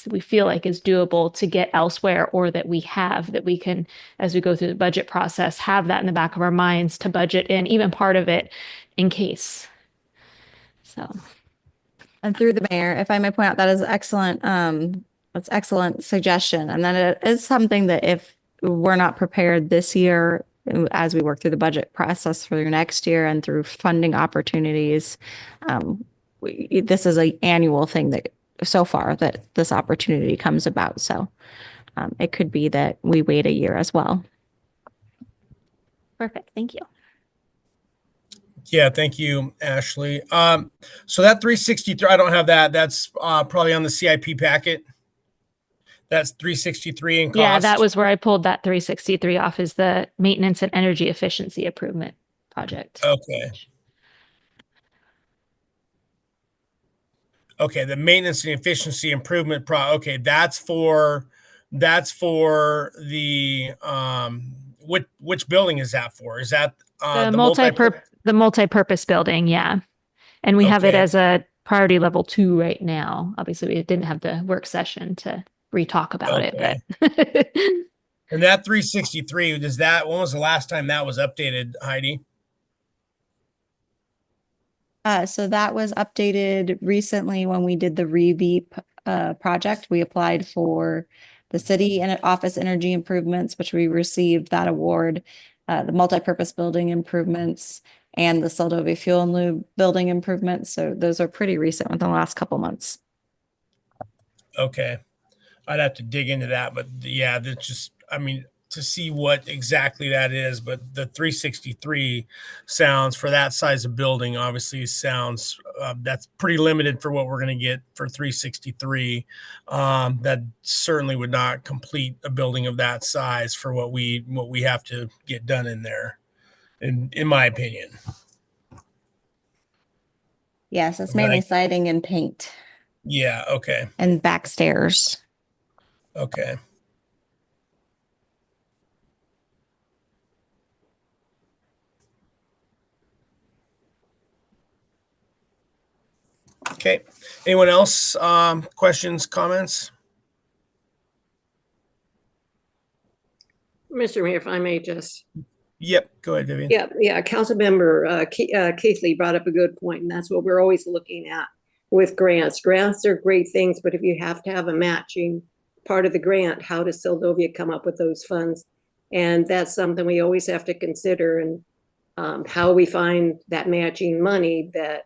[SPEAKER 11] we feel like is doable to get elsewhere, or that we can, as we go through the budget process, have that in the back of our minds to budget in even part of it in case. So.
[SPEAKER 7] And through the mayor, if I may point out, that is excellent. That's excellent suggestion. And then it is something that if we're not prepared this year, as we work through the budget process for next year and through funding opportunities, this is an annual thing that so far that this opportunity comes about. So it could be that we wait a year as well.
[SPEAKER 11] Perfect. Thank you.
[SPEAKER 2] Yeah, thank you, Ashley. So that 363, I don't have that. That's probably on the CIP packet. That's 363 in cost.
[SPEAKER 11] Yeah, that was where I pulled that 363 off, is the maintenance and energy efficiency improvement project.
[SPEAKER 2] Okay. Okay, the maintenance and efficiency improvement okay, that's for the which building is that for? Is that
[SPEAKER 11] the multi-purpose building? Yeah, and we have it as a priority level 2 right now. Obviously, we didn't have the work session to re-talk about it, but
[SPEAKER 2] and that 363, when was the last time that was updated, Heidi?
[SPEAKER 7] So that was updated recently when we did the REVEEP project. We applied for the city and office energy improvements, which we received that award, the multipurpose building improvements, and the Seldovia fuel and lube building improvements. So those are pretty recent, within the last couple months.
[SPEAKER 2] Okay. I'd have to dig into that, but yeah, that's just, to see what exactly that is, but the 363 sounds, for that size of building, obviously sounds, that's pretty limited for what we're going to get for 363. That certainly would not complete a building of that size for what we have to get done in there, in my opinion.
[SPEAKER 7] Yes, it's mainly siding and paint.
[SPEAKER 2] Yeah, okay,
[SPEAKER 7] and back stairs.
[SPEAKER 2] okay. Okay, anyone else, questions, comments?
[SPEAKER 5] Mr. Mayor, if I may just,
[SPEAKER 2] Yep, go ahead, Vivian.
[SPEAKER 5] yeah, Councilmember Keithley brought up a good point, and that's what we're always looking at with grants. Grants are great things, but if you have to have a matching part of the grant, how does Seldovia come up with those funds? And that's something we always have to consider, and how we find that matching money that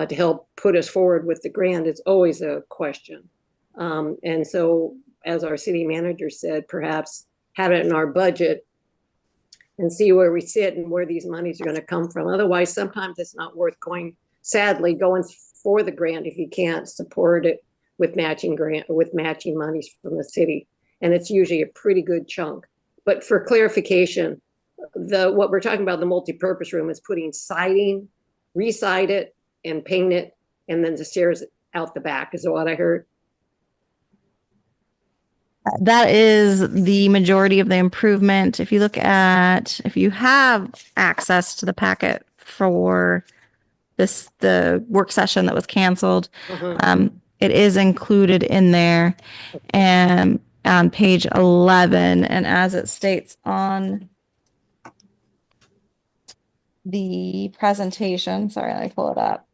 [SPEAKER 5] to help put us forward with the grant is always a question. And so, as our city manager said, perhaps have it in our budget and see where we sit and where these monies are going to come from. Otherwise, sometimes it's not worth going, sadly, going for the grant if you can't support it with matching monies from the city. And it's usually a pretty good chunk. But for clarification, what we're talking about, the multi-purpose room, is putting siding, re-side it, and paint it, and then the stairs out the back, is what I heard.
[SPEAKER 7] That is the majority of the improvement. If you have access to the packet for the work session that was canceled, it is included in there and on page 11. And as it states on the presentation, sorry, let me pull it up.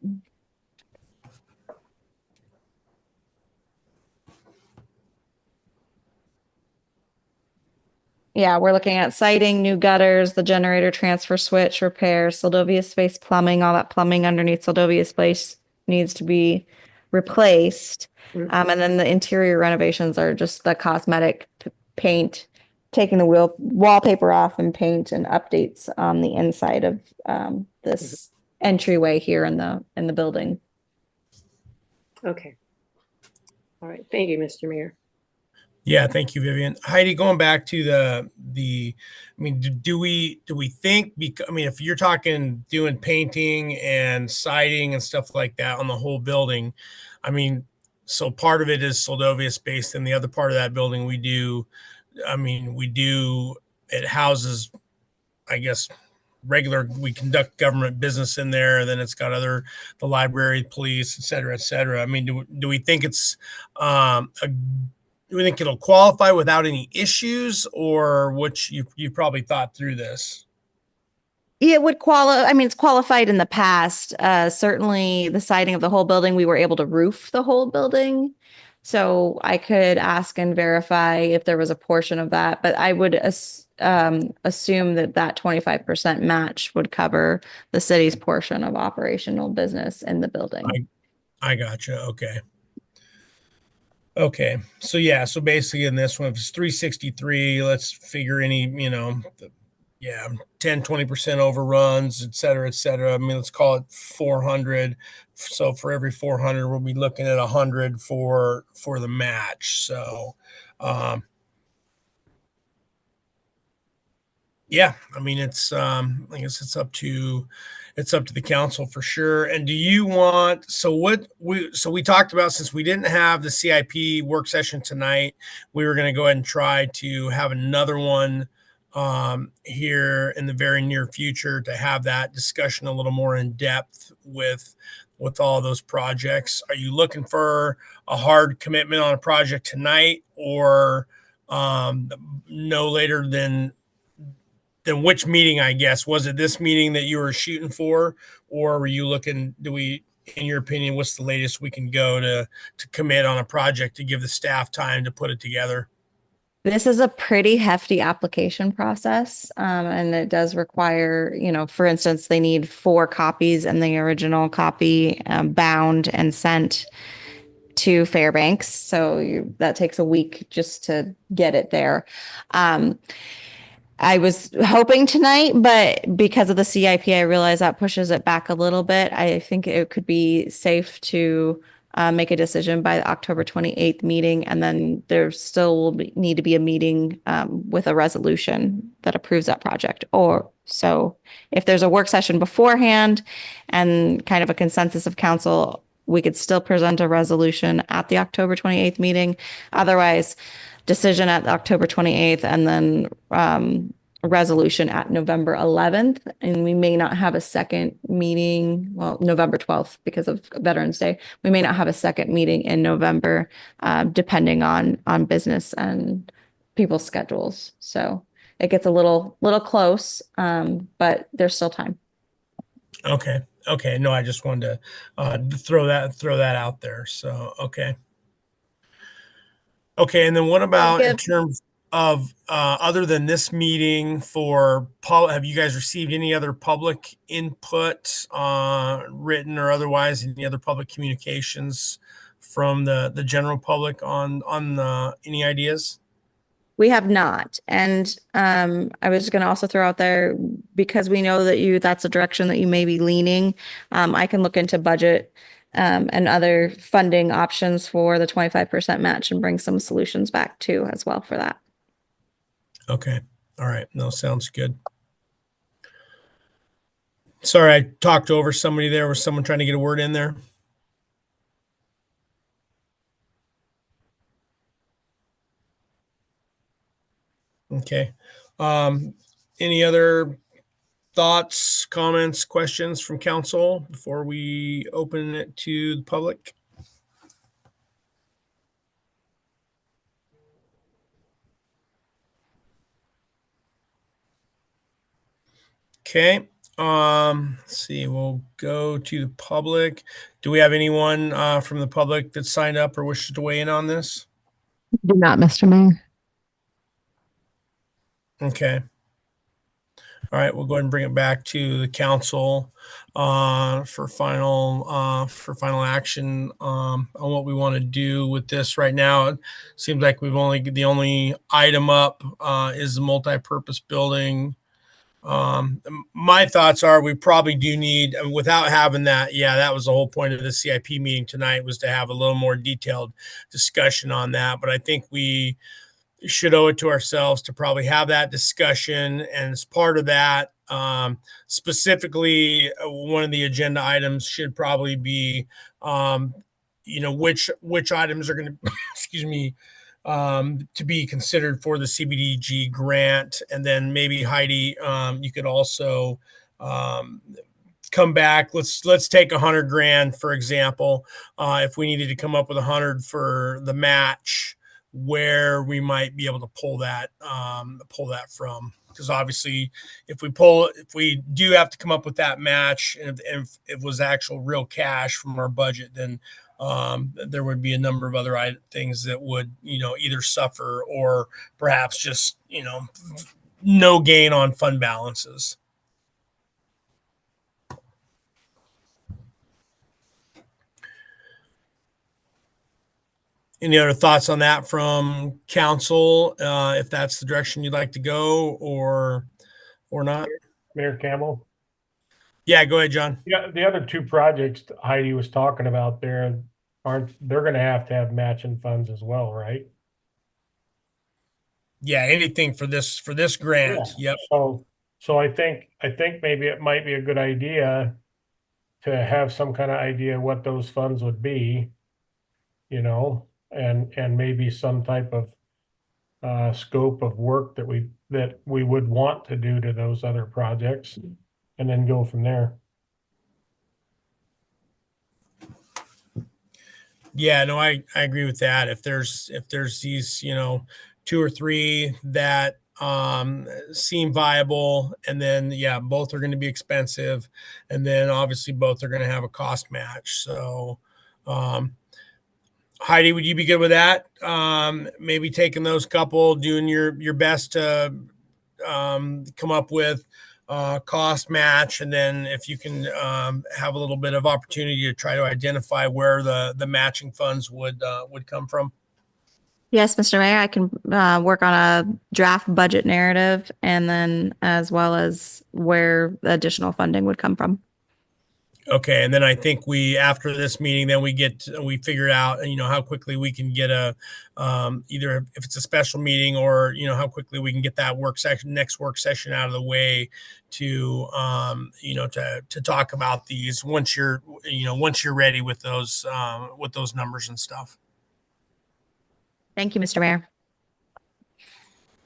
[SPEAKER 7] Yeah, we're looking at siding, new gutters, the generator transfer switch repairs, Seldovia space plumbing, all that plumbing underneath Seldovia space needs to be replaced. And then the interior renovations are just the cosmetic paint, taking the wallpaper off and paint, and updates on the inside of this entryway here in the building.
[SPEAKER 5] Okay. All right. Thank you, Mr. Mayor.
[SPEAKER 2] Yeah, thank you, Vivian. Heidi, going back to I mean, do we think, I mean, if you're talking doing painting and siding and stuff like that on the whole building, I mean, so part of it is Seldovia space, and the other part of that building it houses, I guess, we conduct government business in there. Then it's got the library, police, et cetera, et cetera. I mean, do we think it's, do we think it'll qualify without any issues, or which you probably thought through this?
[SPEAKER 7] It would qualify. I mean, it's qualified in the past. Certainly the siding of the whole building, we were able to roof the whole building. So I could ask and verify if there was a portion of that, but I would assume that 25% match would cover the city's portion of operational business in the building.
[SPEAKER 2] I gotcha. Okay. Okay. So yeah, so basically in this one, if it's 363, let's figure any, 10, 20% overruns, et cetera, et cetera. I mean, let's call it 400. So for every 400, we'll be looking at 100 for the match. So, yeah, I mean, it's, I guess it's up to the council for sure. And do you want, so we talked about, since we didn't have the CIP work session tonight, we were going to go ahead and try to have another one here in the very near future to have that discussion a little more in depth with all those projects. Are you looking for a hard commitment on a project tonight, or no later than which meeting? I guess, was it this meeting that you were shooting for, or were you looking, in your opinion, what's the latest we can go to commit on a project to give the staff time to put it together?
[SPEAKER 7] This is a pretty hefty application process, and it does require, for instance, they need 4 copies and the original copy bound and sent to Fairbanks. So that takes a week just to get it there. I was hoping tonight, but because of the CIP, I realize that pushes it back a little bit. I think it could be safe to make a decision by the October 28th meeting, and then there still will need to be a meeting with a resolution that approves that project. Or so if there's a work session beforehand and kind of a consensus of council we could still present a resolution at the October 28th meeting. Otherwise, decision at October 28th and then resolution at November 11th. And we may not have a second meeting, well, November 12th because of Veterans Day. We may not have a second meeting in November, depending on business and people's schedules. So it gets a little close, but there's still time.
[SPEAKER 2] Okay. Okay. No, I just wanted to throw that out there. So, okay. Okay. And then what about in terms of other than this meeting have you guys received any other public input, written or otherwise, any other public communications from the general public on any ideas?
[SPEAKER 7] We have not. And I was going to also throw out there, because we know that that's a direction that you may be leaning. I can look into budget and other funding options for the 25% match and bring some solutions back too as well for that.
[SPEAKER 2] Okay. All right. No, sounds good. Sorry, I talked over somebody there. Was someone trying to get a word in there? Okay. Any other thoughts, comments, questions from council before we open it to the public? Okay. Let's see. We'll go to the public. Do we have anyone from the public that signed up or wishes to weigh in on this?
[SPEAKER 1] Do not, Mr. Mayor.
[SPEAKER 2] Okay. All right, we'll go ahead and bring it back to the council for final action on what we want to do with this right now. It seems like the only item up is the multi-purpose building. My thoughts are we probably do need, without having that. Yeah, that was the whole point of the CIP meeting tonight, was to have a little more detailed discussion on that. But I think we should owe it to ourselves to probably have that discussion. And as part of that, specifically, one of the agenda items should probably be, which items are going to, excuse me, to be considered for the CBDG grant. And then maybe Heidi, you could also come back. Let's take $100,000, for example. If we needed to come up with $100 for the match, where we might be able to pull that from, because obviously if we do have to come up with that match, and if it was actual real cash from our budget, then there would be a number of other things that would either suffer or perhaps just no gain on fund balances. Any other thoughts on that from council? If that's the direction you'd like to go, or not?
[SPEAKER 10] Mayor Campbell?
[SPEAKER 2] Yeah, go ahead, John.
[SPEAKER 10] Yeah, the other two projects Heidi was talking about there, they're going to have matching funds as well, right?
[SPEAKER 2] Yeah, anything for this grant.
[SPEAKER 10] Yeah.
[SPEAKER 2] Yep.
[SPEAKER 10] So I think maybe it might be a good idea to have some kind of idea what those funds would be, and maybe some type of scope of work that we would want to do to those other projects, and then go from there.
[SPEAKER 2] Yeah, no, I agree with that. If there's these, two or three that seem viable, and then both are going to be expensive, and then obviously both are going to have a cost match. So Heidi, would you be good with that? Maybe taking those couple, doing your best to come up with cost match, and then if you can have a little bit of opportunity to try to identify where the matching funds would come from.
[SPEAKER 7] Yes, Mr. Mayor, I can work on a draft budget narrative, and then as well as where the additional funding would come from.
[SPEAKER 2] Okay, and then I think after this meeting, then we figure out, how quickly we can get either if it's a special meeting or, how quickly we can get that next work session out of the way to, to talk about these once you're ready with those numbers and stuff.
[SPEAKER 7] Thank you, Mr. Mayor.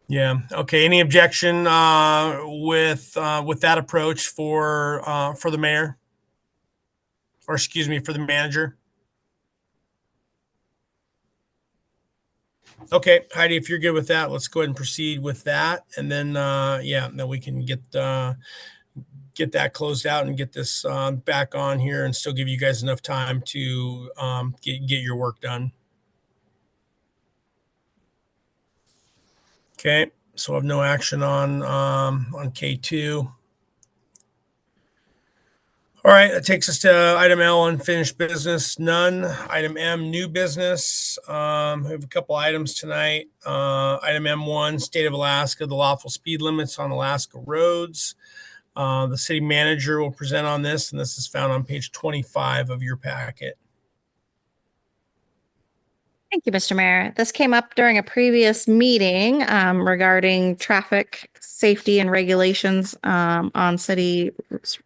[SPEAKER 2] Yeah. Okay. Any objection with that approach for the mayor? Or excuse me, for the manager? Okay, Heidi, if you're good with that, let's go ahead and proceed with that. And then, then we can get that closed out and get this back on here and still give you guys enough time to get your work done. Okay, so I have no action on K2. All right, that takes us to item L, unfinished business, none. Item M, new business. We have a couple items tonight. Item M1, State of Alaska, the lawful speed limits on Alaska roads. The city manager will present on this, and this is found on page 25 of your packet.
[SPEAKER 7] Thank you, Mr. Mayor. This came up during a previous meeting regarding traffic safety and regulations on city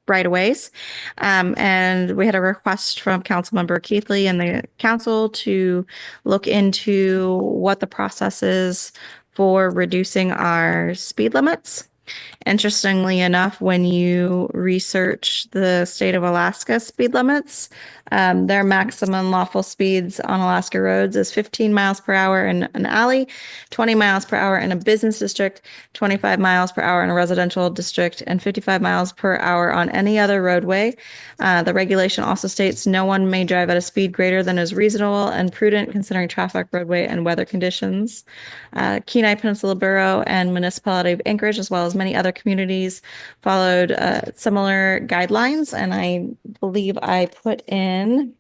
[SPEAKER 7] right-of-ways. And we had a request from Councilmember Keithley and the council to look into what the process is for reducing our speed limits. Interestingly enough, when you research the state of Alaska speed limits, their maximum lawful speeds on Alaska roads is 15 miles per hour in an alley, 20 miles per hour in a business district, 25 miles per hour in a residential district, and 55 miles per hour on any other roadway. The regulation also states no one may drive at a speed greater than is reasonable and prudent considering traffic, roadway, and weather conditions. Kenai Peninsula Borough and Municipality of Anchorage, as well as many other communities, followed similar guidelines, and I believe I put in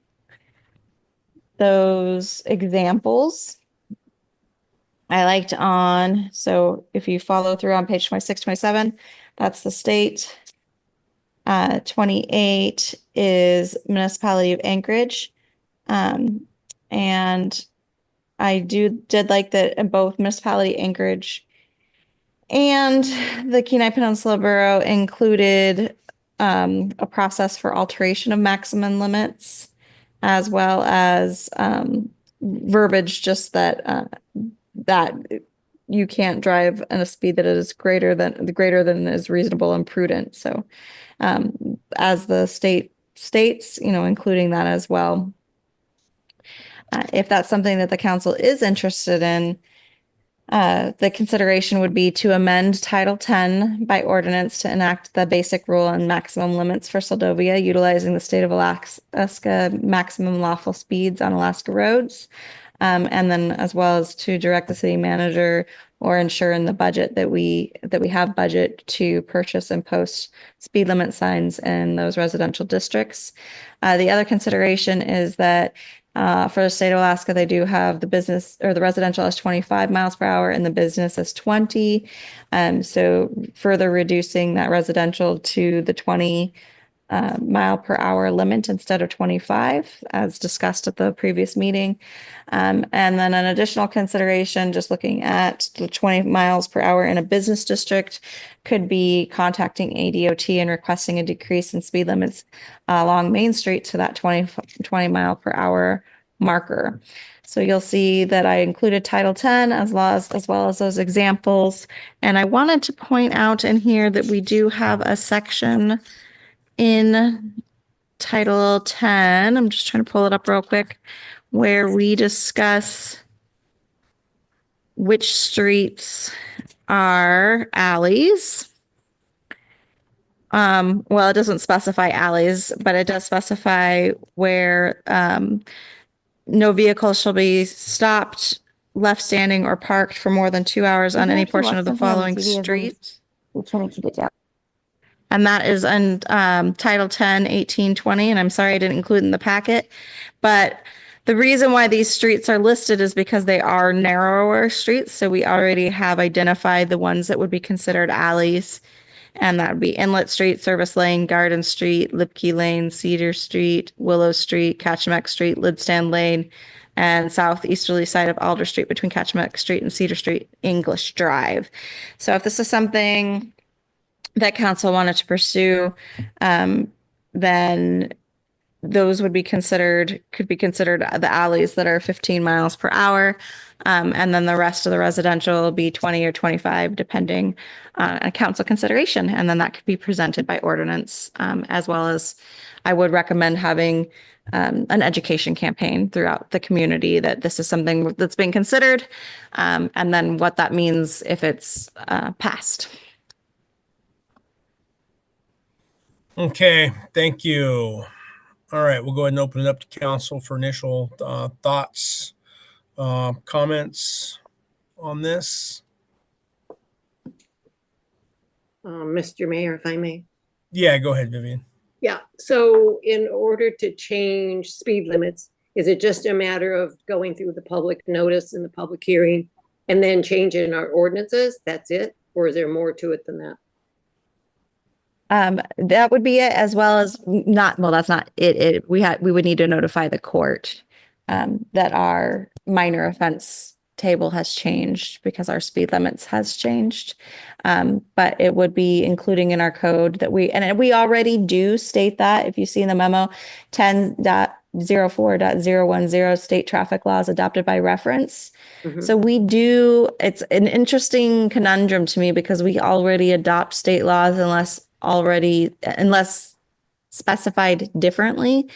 [SPEAKER 7] those examples I liked on. So if you follow through on page 26, 27, that's the state. 28 is Municipality of Anchorage. And I did like that in both Municipality Anchorage and the Kenai Peninsula Borough included a process for alteration of maximum limits, as well as verbiage just that you can't drive at a speed that is greater than is reasonable and prudent. So as the state states, including that as well. If that's something that the council is interested in, the consideration would be to amend Title 10 by ordinance to enact the basic rule and maximum limits for Seldovia, utilizing the state of Alaska maximum lawful speeds on Alaska roads. And then as well as to direct the city manager or ensure in the budget that we have budget to purchase and post speed limit signs in those residential districts. The other consideration is that for the state of Alaska, they do have the business or the residential as 25 miles per hour and the business as 20. So further reducing that residential to the 20 mile per hour limit instead of 25, as discussed at the previous meeting. And then an additional consideration, just looking at the 20 miles per hour in a business district, could be contacting ADOT and requesting a decrease in speed limits along Main Street to that 20 mile per hour marker. So you'll see that I included Title 10 as well as those examples. And I wanted to point out in here that we do have a section in Title 10, I'm just trying to pull it up real quick, where we discuss which streets are alleys. Well, it doesn't specify alleys, but it does specify where no vehicle shall be stopped, left standing, or parked for more than 2 hours on any portion of the following streets. And that is in Title 10, 18, 20. And I'm sorry I didn't include in the packet. But the reason why these streets are listed is because they are narrower streets. So we already have identified the ones that would be considered alleys. And that would be Inlet Street, Service Lane, Garden Street, Lipke Lane, Cedar Street, Willow Street, Catchmack Street, Lidstand Lane, and southeasterly side of Alder Street between Catchmack Street and Cedar Street, English Drive. So if this is something that council wanted to pursue, then those would be considered, could be considered the alleys that are 15 miles per hour. And then the rest of the residential will be 20 or 25, depending on council consideration. And then that could be presented by ordinance, as well as I would recommend having an education campaign throughout the community that this is something that's being considered, and then what that means if it's passed.
[SPEAKER 2] Okay, thank you. All right, we'll go ahead and open it up to council for initial thoughts, comments on this.
[SPEAKER 5] Mr. Mayor, if I may.
[SPEAKER 2] Yeah, go ahead, Vivian.
[SPEAKER 5] Yeah, so in order to change speed limits, is it just a matter of going through the public notice and the public hearing and then changing our ordinances? That's it? Or is there more to it than that?
[SPEAKER 7] That would be it, as well as not, well, that's not it. We would need to notify the court that our minor offense table has changed because our speed limits has changed. But it would be including in our code that we already do state that, if you see in the memo, 10.04.010 state traffic laws adopted by reference. So we do, it's an interesting conundrum to me because we already adopt state laws unless specified differently.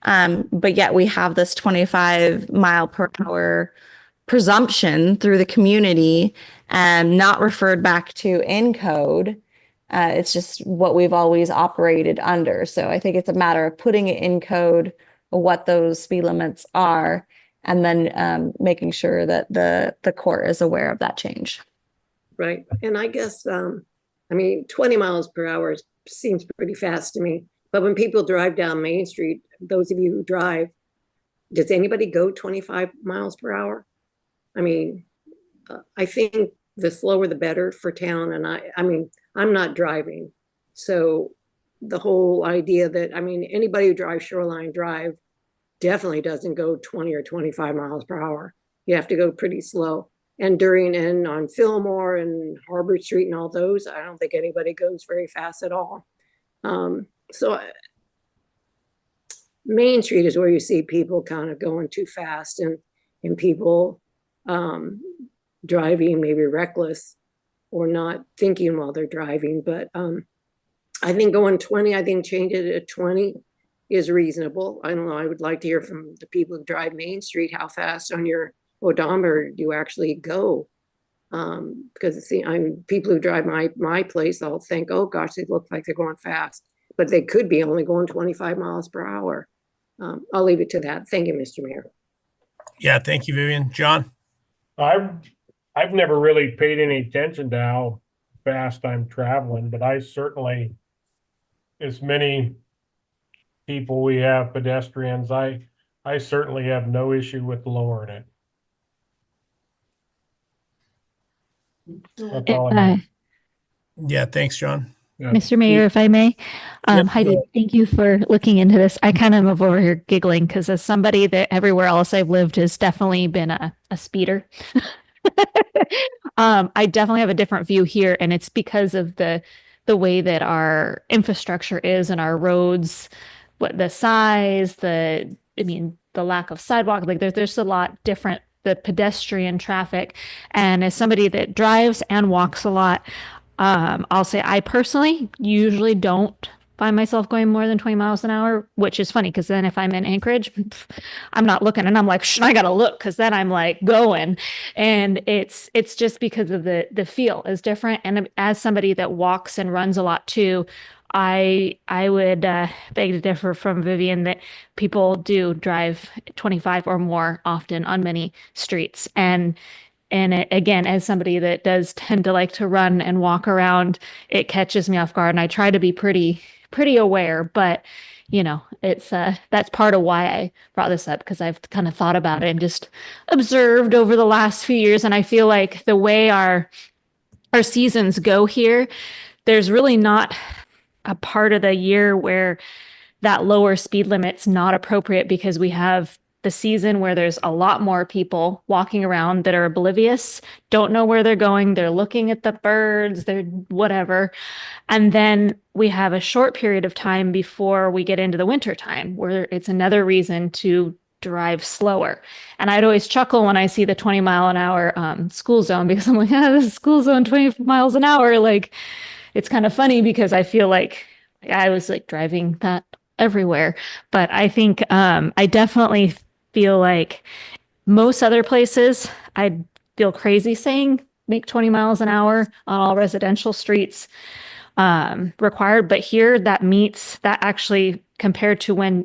[SPEAKER 7] But yet we have this 25 mile per hour presumption through the community and not referred back to in code. It's just what we've always operated under. So I think it's a matter of putting it in code, what those speed limits are, and then making sure that the court is aware of that change.
[SPEAKER 5] Right. And I guess, 20 miles per hour seems pretty fast to me. But when people drive down Main Street, those of you who drive, does anybody go 25 miles per hour? I think the slower the better for town. And I'm not driving. So the whole idea that, anybody who drives Shoreline Drive definitely doesn't go 20 or 25 miles per hour. You have to go pretty slow. And on Fillmore and Harbor Street and all those, I don't think anybody goes very fast at all. So Main Street is where you see people kind of going too fast and people driving maybe reckless or not thinking while they're driving. But I think going 20, changing it to 20 is reasonable. I don't know. I would like to hear from the people who drive Main Street, how fast on your odometer do you actually go? Because people who drive my place, I'll think, oh gosh, they look like they're going fast, but they could be only going 25 miles per hour. I'll leave it to that. Thank you, Mr. Mayor.
[SPEAKER 2] Yeah, thank you, Vivian. John?
[SPEAKER 10] I've never really paid any attention to how fast I'm traveling, but I certainly, as many people we have, pedestrians, I certainly have no issue with lowering it. That's all I have.
[SPEAKER 2] Yeah, thanks, John.
[SPEAKER 10] Yeah.
[SPEAKER 11] Mr. Mayor, if I may,
[SPEAKER 2] Yep,
[SPEAKER 11] Heidi,
[SPEAKER 2] go.
[SPEAKER 11] thank you for looking into this. I kind of am over here giggling because as somebody that everywhere else I've lived has definitely been a speeder. I definitely have a different view here, and it's because of the way that our infrastructure is and our roads, what the size, the lack of sidewalk, like there's a lot different, the pedestrian traffic. And as somebody that drives and walks a lot, I'll say I personally usually don't find myself going more than 20 miles an hour, which is funny because then if I'm in Anchorage, I'm not looking and I'm like, I gotta look because then I'm like going. And it's just because of the feel is different. And as somebody that walks and runs a lot too, I would beg to differ from Vivian that people do drive 25 or more often on many streets. And again, as somebody that does tend to like to run and walk around, it catches me off guard. And I try to be pretty aware, but it's that's part of why I brought this up, because I've kind of thought about it and just observed over the last few years. And I feel like the way our seasons go here, there's really not a part of the year where that lower speed limit's not appropriate, because we have the season where there's a lot more people walking around that are oblivious, don't know where they're going, they're looking at the birds, they're whatever. And then we have a short period of time before we get into the winter time where it's another reason to drive slower. And I'd always chuckle when I see the 20-mile-an-hour school zone, because I'm like, this is school zone 20 miles an hour. Like, it's kind of funny because I feel like I was like driving that everywhere. But I think I definitely feel like most other places, I'd feel crazy saying make 20 miles an hour on all residential streets required. But here that meets that, actually, compared to when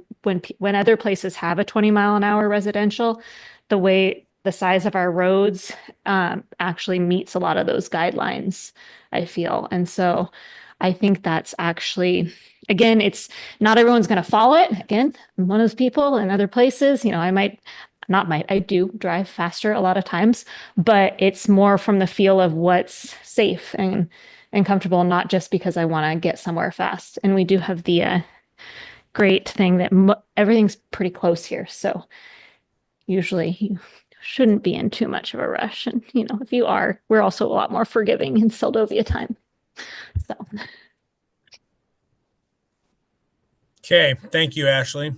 [SPEAKER 11] other places have a 20-mile-an-hour residential, the size of our roads actually meets a lot of those guidelines, I feel. And so I think that's actually, again, it's not everyone's going to follow it. Again, I'm one of those people. In other places, I do drive faster a lot of times, but it's more from the feel of what's safe and comfortable, not just because I want to get somewhere fast. And we do have the great thing that everything's pretty close here. So usually you shouldn't be in too much of a rush. And, if you are, we're also a lot more forgiving in Seldovia time. So.
[SPEAKER 2] Okay, thank you, Ashley.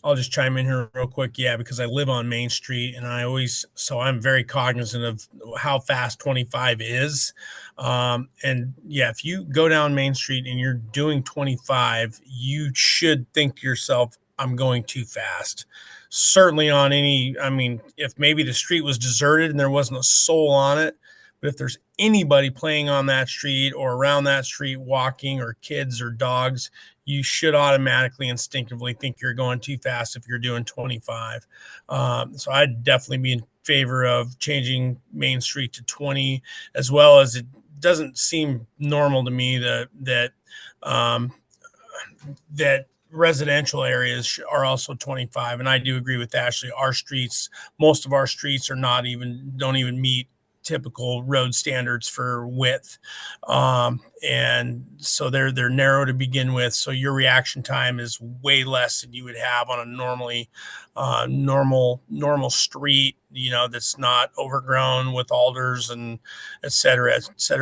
[SPEAKER 2] I'll just chime in here real quick. Yeah, because I live on Main Street, and I'm very cognizant of how fast 25 is. And yeah, if you go down Main Street and you're doing 25, you should think to yourself, I'm going too fast. Certainly if maybe the street was deserted and there wasn't a soul on it, but if there's anybody playing on that street or around that street, walking, or kids or dogs, you should automatically, instinctively think you're going too fast if you're doing 25. So I'd definitely be in favor of changing Main Street to 20, as well as it doesn't seem normal to me that residential areas are also 25. And I do agree with Ashley. Most of our streets don't even meet typical road standards for width. And so they're narrow to begin with. So your reaction time is way less than you would have on a normal street, that's not overgrown with alders and et cetera,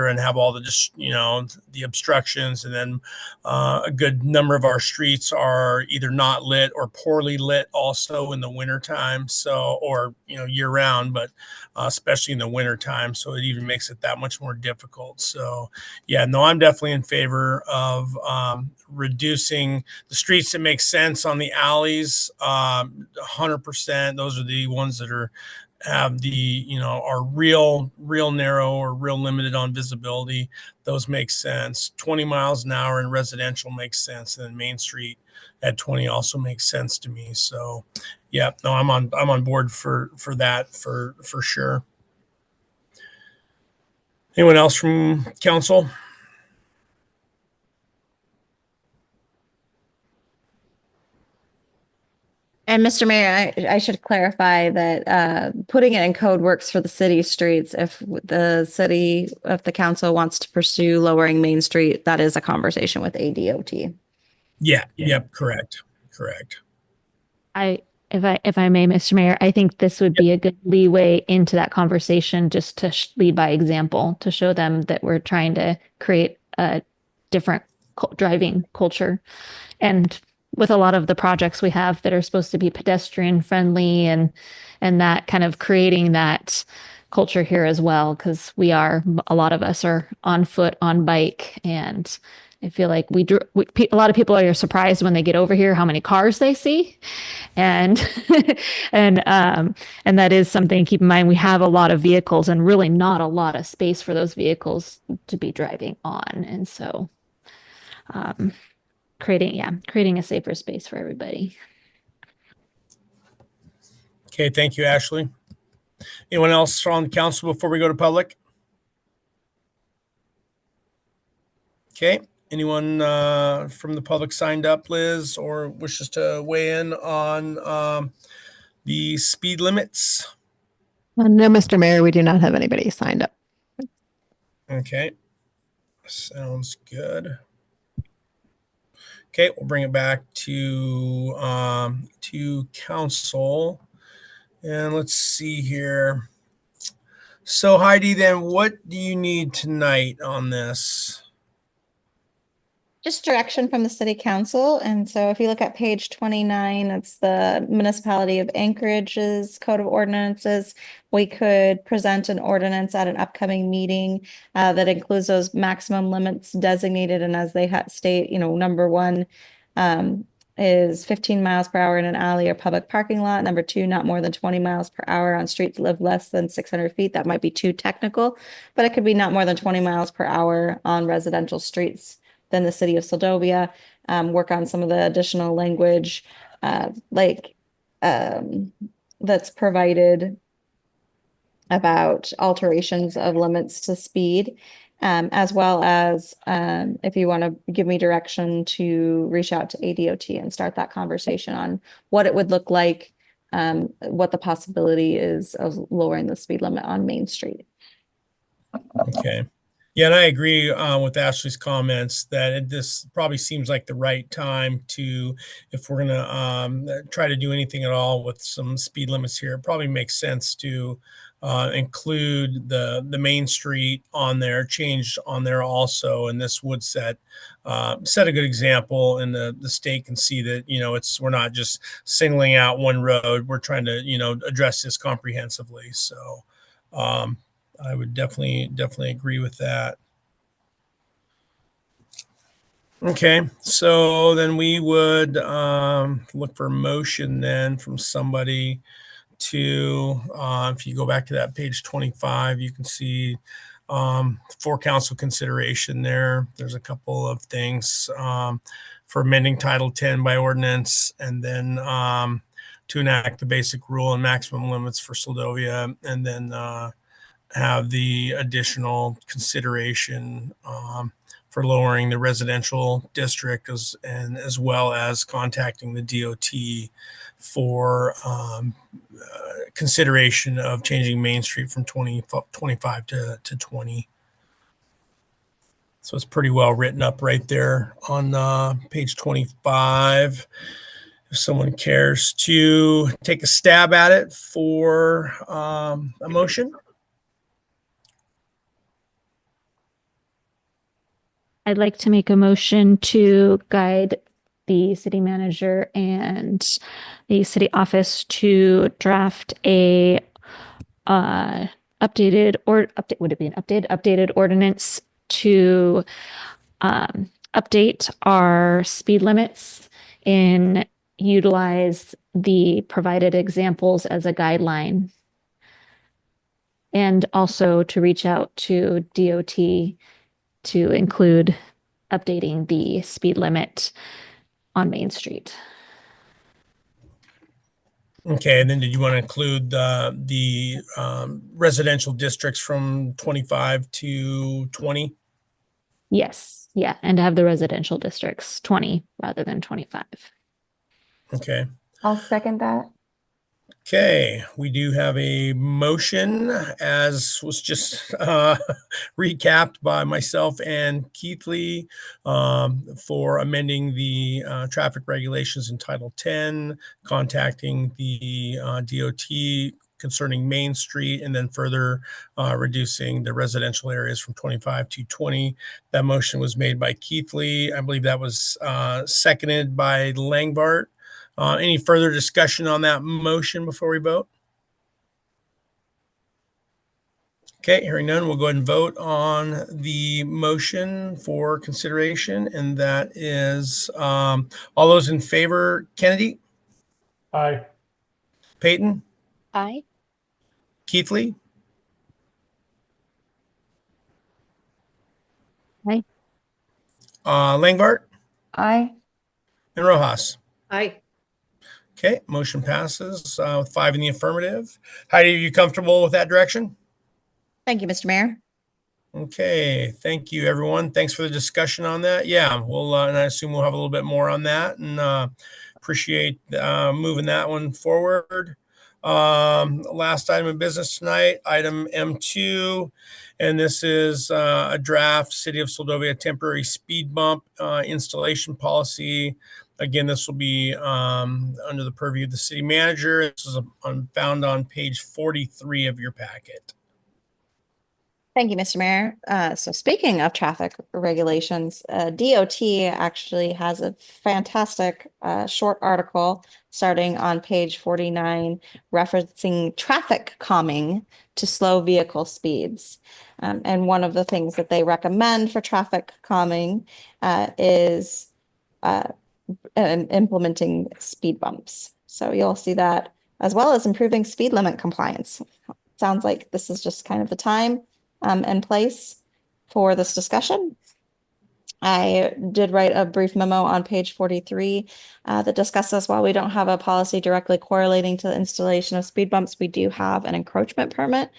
[SPEAKER 2] and have all the obstructions. And then a good number of our streets are either not lit or poorly lit also in the wintertime. So, or, year round, but especially in the wintertime. So it even makes it that much more difficult. So yeah, no, I'm definitely in favor of reducing the streets that make sense on the alleys. 100%. Those are the ones that have are real narrow or real limited on visibility. Those make sense. 20 miles an hour in residential makes sense. And then Main Street at 20 also makes sense to me. So yeah, no, I'm on board for that for sure. Anyone else from council?
[SPEAKER 7] And Mr. Mayor, I should clarify that putting it in code works for the city streets. If the council wants to pursue lowering Main Street, that is a conversation with ADOT.
[SPEAKER 2] Yeah. Yep. Correct.
[SPEAKER 11] If I may, Mr. Mayor, I think this would be a good leeway into that conversation, just to lead by example, to show them that we're trying to create a different driving culture. And with a lot of the projects we have that are supposed to be pedestrian friendly and that kind of creating that culture here as well, because a lot of us are on foot, on bike, and I feel like a lot of people are surprised when they get over here how many cars they see, and and that is something to keep in mind. We have a lot of vehicles and really not a lot of space for those vehicles to be driving on, and so creating a safer space for everybody.
[SPEAKER 2] Okay, thank you, Ashley. Anyone else on the council before we go to public? Okay. Anyone from the public signed up, Liz, or wishes to weigh in on the speed limits?
[SPEAKER 1] No, Mr. Mayor, we do not have anybody signed up.
[SPEAKER 2] Okay. Sounds good. Okay, we'll bring it back to council. And let's see here. So Heidi, then what do you need tonight on this?
[SPEAKER 7] Just direction from the city council. And so if you look at page 29, it's the municipality of Anchorage's code of ordinances. We could present an ordinance at an upcoming meeting that includes those maximum limits designated. And as they state, number one is 15 miles per hour in an alley or public parking lot. Number two, not more than 20 miles per hour on streets that live less than 600 feet. That might be too technical, but it could be not more than 20 miles per hour on residential streets than the city of Seldovia, work on some of the additional language that's provided about alterations of limits to speed, as well as if you want to give me direction to reach out to ADOT and start that conversation on what it would look like, what the possibility is of lowering the speed limit on Main Street.
[SPEAKER 2] Okay. Yeah, and I agree with Ashley's comments that this probably seems like the right time to, if we're going to try to do anything at all with some speed limits here, it probably makes sense to include the Main Street on there, changed on there also. And this would set a good example, and the state can see that, we're not just singling out one road. We're trying to, address this comprehensively. So I would definitely agree with that. Okay, so then we would look for a motion then from somebody to, if you go back to that page 25, you can see for council consideration there. There's a couple of things for amending Title 10 by ordinance, and then to enact the basic rule and maximum limits for Seldovia, and then have the additional consideration for lowering the residential district, as well as contacting the DOT for consideration of changing Main Street from 25 to 20. So it's pretty well written up right there on page 25. If someone cares to take a stab at it for a motion.
[SPEAKER 11] I'd like to make a motion to guide the city manager and the city office to draft a updated ordinance to update our speed limits and utilize the provided examples as a guideline. And also to reach out to DOT to include updating the speed limit on Main Street.
[SPEAKER 2] Okay, and then did you want to include the residential districts from 25 to 20?
[SPEAKER 11] Yes, yeah, and have the residential districts 20 rather than 25.
[SPEAKER 2] Okay.
[SPEAKER 3] I'll second that.
[SPEAKER 2] Okay, we do have a motion, as was just recapped by myself and Keithley, for amending the traffic regulations in Title 10, contacting the DOT concerning Main Street, and then further reducing the residential areas from 25 to 20. That motion was made by Keithley. I believe that was seconded by Langbart. Any further discussion on that motion before we vote? Okay, hearing none, we'll go ahead and vote on the motion for consideration. And that is all those in favor: Kennedy,
[SPEAKER 10] Aye.
[SPEAKER 2] Peyton,
[SPEAKER 9] Aye.
[SPEAKER 2] Keithley,
[SPEAKER 11] Aye.
[SPEAKER 2] Langbart,
[SPEAKER 3] Aye.
[SPEAKER 2] and Rojas.
[SPEAKER 5] Aye.
[SPEAKER 2] Okay, motion passes with 5 in the affirmative. Heidi, are you comfortable with that direction?
[SPEAKER 7] Thank you, Mr. Mayor.
[SPEAKER 2] Okay, thank you, everyone. Thanks for the discussion on that. Yeah, we'll, and I assume we'll have a little bit more on that, and appreciate moving that one forward. Last item of business tonight, item M2, and this is a draft City of Seldovia temporary speed bump installation policy. Again, this will be under the purview of the city manager. This is found on page 43 of your packet.
[SPEAKER 7] Thank you, Mr. Mayor. So speaking of traffic regulations, DOT actually has a fantastic short article starting on page 49 referencing traffic calming to slow vehicle speeds. And one of the things that they recommend for traffic calming is implementing speed bumps. So you'll see that, as well as improving speed limit compliance. Sounds like this is just kind of the time and place for this discussion. I did write a brief memo on page 43 that discusses, while we don't have a policy directly correlating to the installation of speed bumps, we do have an encroachment permit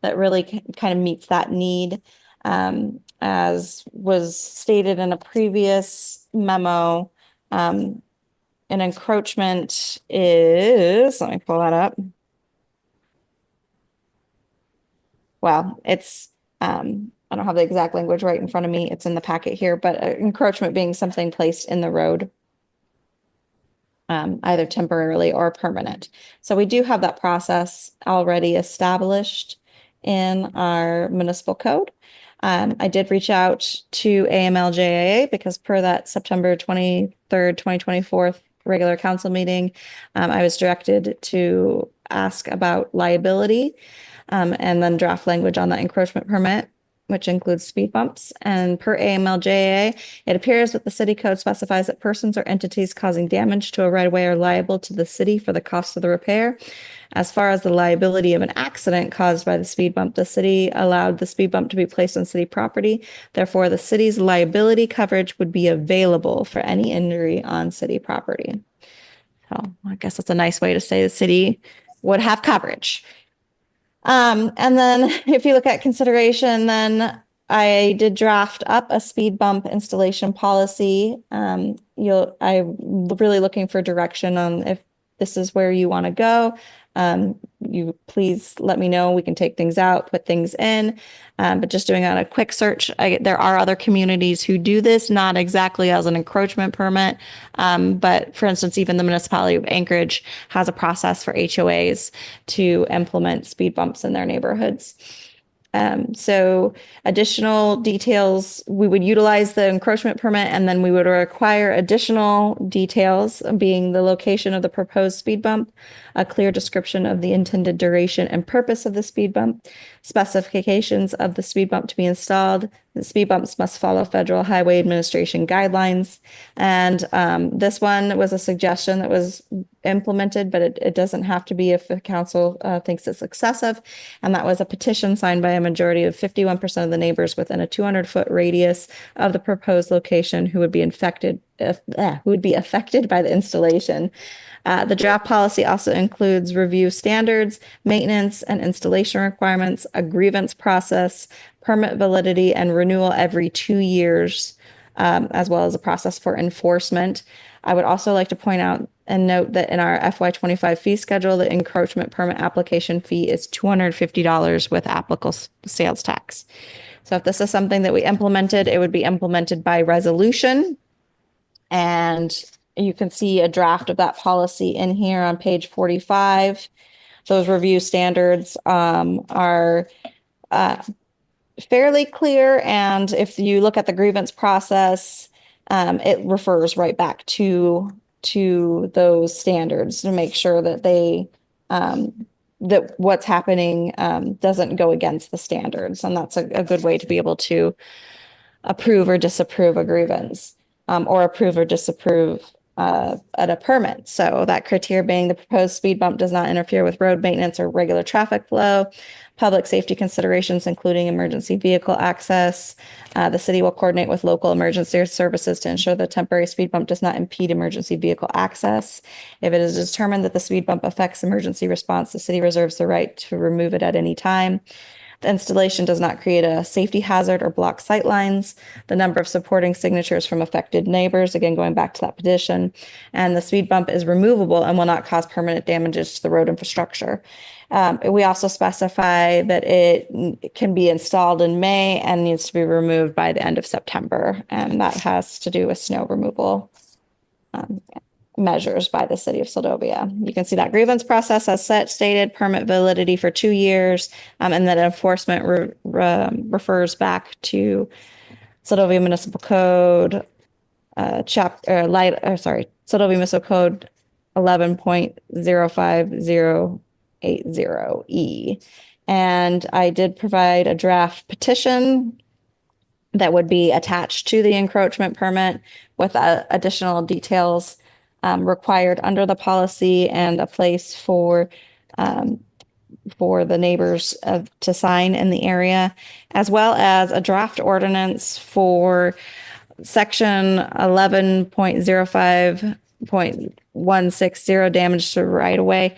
[SPEAKER 7] that really kind of meets that need. As was stated in a previous memo, an encroachment is, let me pull that up. Well, it's, I don't have the exact language right in front of me. It's in the packet here, but encroachment being something placed in the road, either temporarily or permanent. So we do have that process already established in our municipal code. I did reach out to AMLJAA because per that September 23rd, 2024 regular council meeting, I was directed to ask about liability and then draft language on the encroachment permit, which includes speed bumps. And per AMLJA, it appears that the city code specifies that persons or entities causing damage to a right-of-way are liable to the city for the cost of the repair. As far as the liability of an accident caused by the speed bump, the city allowed the speed bump to be placed on city property. Therefore, the city's liability coverage would be available for any injury on city property. So I guess that's a nice way to say the city would have coverage. And then if you look at consideration, then I did draft up a speed bump installation policy. I'm really looking for direction on if this is where you want to go. You please let me know. We can take things out, put things in. But just doing on a quick search, there are other communities who do this, not exactly as an encroachment permit. But for instance, even the municipality of Anchorage has a process for HOAs to implement speed bumps in their neighborhoods. So additional details, we would utilize the encroachment permit, and then we would require additional details, being the location of the proposed speed bump, a clear description of the intended duration and purpose of the speed bump, specifications of the speed bump to be installed. The speed bumps must follow Federal Highway Administration guidelines. And this one was a suggestion that was implemented, but it doesn't have to be if the council thinks it's excessive. And that was a petition signed by a majority of 51% of the neighbors within a 200-foot radius of the proposed location who would be affected by the installation. The draft policy also includes review standards, maintenance and installation requirements, a grievance process, permit validity and renewal every 2 years, as well as a process for enforcement. I would also like to point out and note that in our FY25 fee schedule, the encroachment permit application fee is $250 with applicable sales tax. So if this is something that we implemented, it would be implemented by resolution. And you can see a draft of that policy in here on page 45. Those review standards are fairly clear. And if you look at the grievance process, it refers right back to those standards to make sure that that what's happening doesn't go against the standards. And that's a good way to be able to approve or disapprove a grievance, or approve or disapprove at a permit. So that criteria being the proposed speed bump does not interfere with road maintenance or regular traffic flow, public safety considerations, including emergency vehicle access. The city will coordinate with local emergency services to ensure the temporary speed bump does not impede emergency vehicle access. If it is determined that the speed bump affects emergency response, the city reserves the right to remove it at any time. The installation does not create a safety hazard or block sight lines. The number of supporting signatures from affected neighbors, again, going back to that petition, and the speed bump is removable and will not cause permanent damages to the road infrastructure. We also specify that it can be installed in May and needs to be removed by the end of September. And that has to do with snow removal measures by the city of Seldovia. You can see that grievance process as stated, permit validity for 2 years, and that enforcement refers back to Seldovia Municipal Code, Seldovia Municipal Code 11.050080E. And I did provide a draft petition that would be attached to the encroachment permit with additional details required under the policy and a place for the neighbors to sign in the area, as well as a draft ordinance for section 11.05.160 damage to right of way,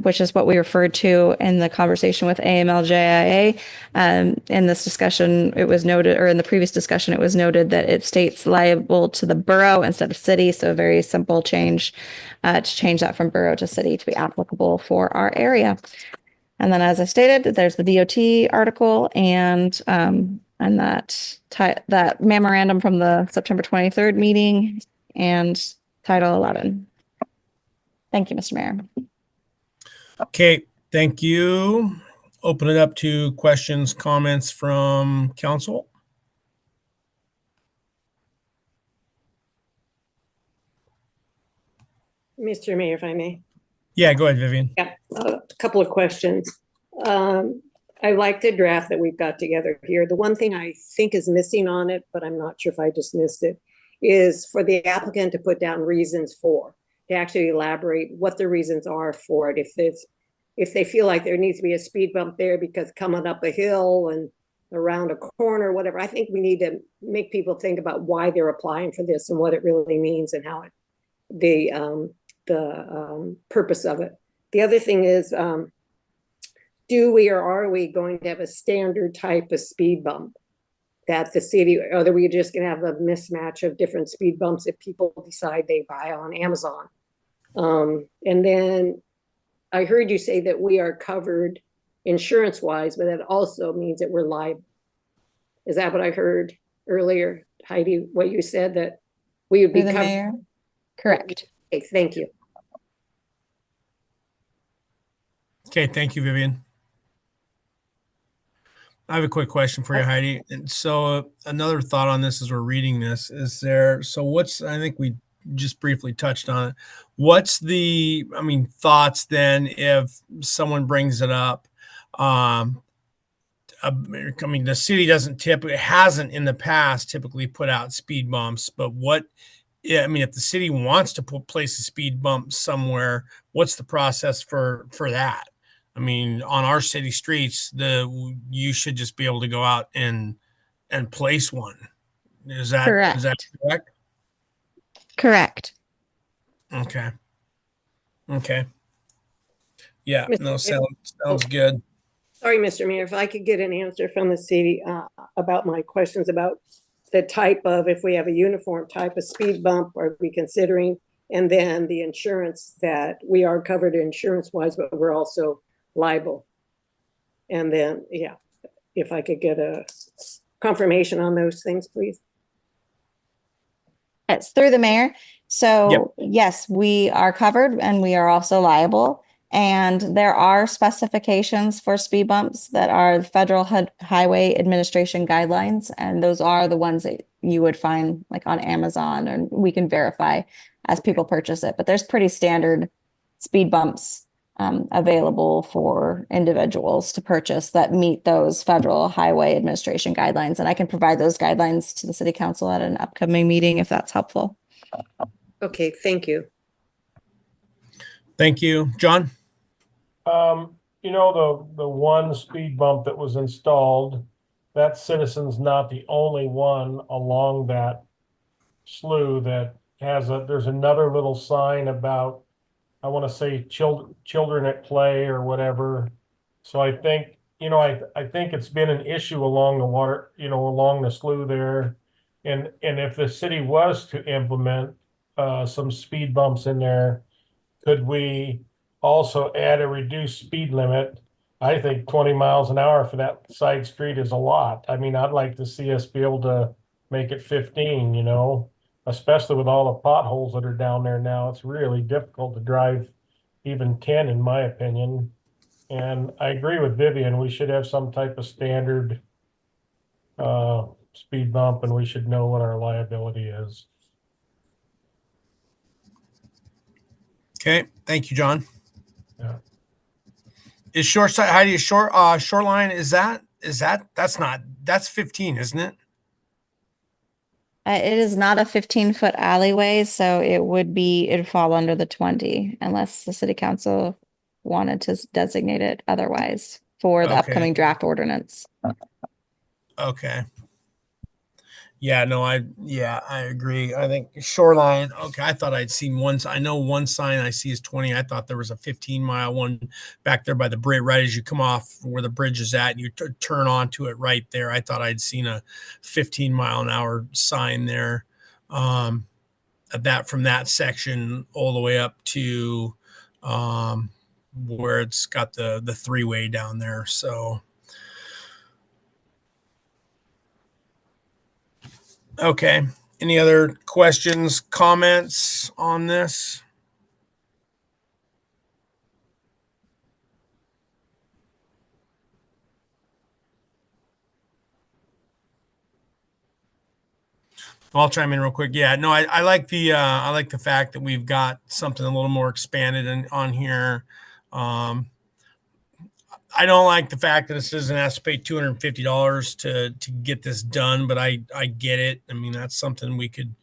[SPEAKER 7] which is what we referred to in the conversation with AMLJIA. In this discussion, it was noted, or in the previous discussion, it was noted that it states liable to the borough instead of city. So a very simple change to change that from borough to city to be applicable for our area. And then, as I stated, there's the DOT article and that memorandum from the September 23rd meeting and Title 11. Thank you, Mr. Mayor.
[SPEAKER 2] Okay, thank you. Open it up to questions, comments from council.
[SPEAKER 5] Mr. Mayor, if I may.
[SPEAKER 2] Yeah, go ahead, Vivian.
[SPEAKER 5] Yeah, a couple of questions. I like the draft that we've got together here. The one thing I think is missing on it, but I'm not sure if I just missed it, is for the applicant to put down reasons for, to actually elaborate what the reasons are for it. If they feel like there needs to be a speed bump there because coming up a hill and around a corner, whatever, I think we need to make people think about why they're applying for this and what it really means and how the purpose of it. The other thing is, do we or are we going to have a standard type of speed bump that the city, or are we just going to have a mismatch of different speed bumps if people decide they buy on Amazon? And then I heard you say that we are covered insurance-wise, but that also means that we're liable. Is that what I heard earlier, Heidi, what you said, that we would be
[SPEAKER 7] Through the
[SPEAKER 5] covered?
[SPEAKER 7] mayor? Correct.
[SPEAKER 5] Okay, thank you.
[SPEAKER 2] Okay, thank you, Vivian. I have a quick question for you, Heidi. And so another thought on this as we're reading this is there, so I think we just briefly touched on it. What's thoughts then if someone brings it up? The city hasn't in the past typically put out speed bumps, but if the city wants to place a speed bump somewhere, what's the process for that? On our city streets, you should just be able to go out and place one. Is that correct?
[SPEAKER 7] Correct.
[SPEAKER 2] Okay. Yeah, no,
[SPEAKER 5] Mr.
[SPEAKER 2] sounds good.
[SPEAKER 5] Sorry, Mr. Mayor, if I could get an answer from the city about my questions about the type of, if we have a uniform type of speed bump, are we considering, and then the insurance that we are covered insurance-wise, but we're also liable. And then, yeah, if I could get a confirmation on those things, please.
[SPEAKER 7] It's through the mayor. So yes, we are covered and we are also liable. And there are specifications for speed bumps that are the Federal Highway Administration guidelines. And those are the ones that you would find like on Amazon, and we can verify as people purchase it. But there's pretty standard speed bumps available for individuals to purchase that meet those Federal Highway Administration guidelines. And I can provide those guidelines to the city council at an upcoming meeting if that's helpful.
[SPEAKER 5] Okay, thank you.
[SPEAKER 2] Thank you. John?
[SPEAKER 10] The one speed bump that was installed, that Citizen's not the only one along that slough that there's another little sign about, I want to say children at play or whatever. So I think I think it's been an issue along the water, along the slough there. And if the city was to implement some speed bumps in there, could we also add a reduced speed limit? I think 20 miles an hour for that side street is a lot. I mean, I'd like to see us be able to make it 15, especially with all the potholes that are down there now. It's really difficult to drive even 10, in my opinion. And I agree with Vivian, we should have some type of standard speed bump, and we should know what our liability is.
[SPEAKER 2] Okay, thank you, John.
[SPEAKER 10] Yeah.
[SPEAKER 2] Is shoreline, that's 15, isn't it?
[SPEAKER 7] It is not a 15-foot alleyway, so it'd fall under the 20 unless the city council wanted to designate it otherwise for the
[SPEAKER 2] Okay.
[SPEAKER 7] upcoming draft ordinance.
[SPEAKER 2] Okay. Yeah, no, I agree. I think shoreline. Okay, I thought I'd seen one. I know one sign I see is 20. I thought there was a 15-mile one back there by the bridge, right as you come off where the bridge is at, and you turn onto it right there. I thought I'd seen a 15-mile-an-hour sign there. That from that section all the way up to where it's got the three-way down there. So. Okay. Any other questions, comments on this? I'll chime in real quick. Yeah, no, I like the fact that we've got something a little more expanded on here. I don't like the fact that it says it has to pay $250 to get this done, but I get it. I mean, that's something we could,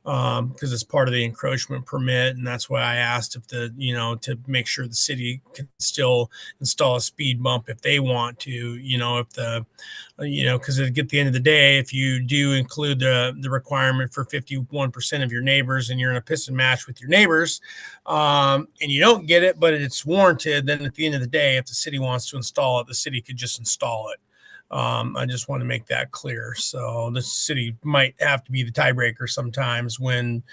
[SPEAKER 2] because it's part of the encroachment permit, and that's why I asked if to make sure the city can still install a speed bump if they want to, because at the end of the day, if you do include the requirement for 51% of your neighbors and you're in a piss and match with your neighbors, and you don't get it, but it's warranted, then at the end of the day, if the city wants to install it, the city could just install it. I just want to make that clear. So the city might have to be the tiebreaker sometimes when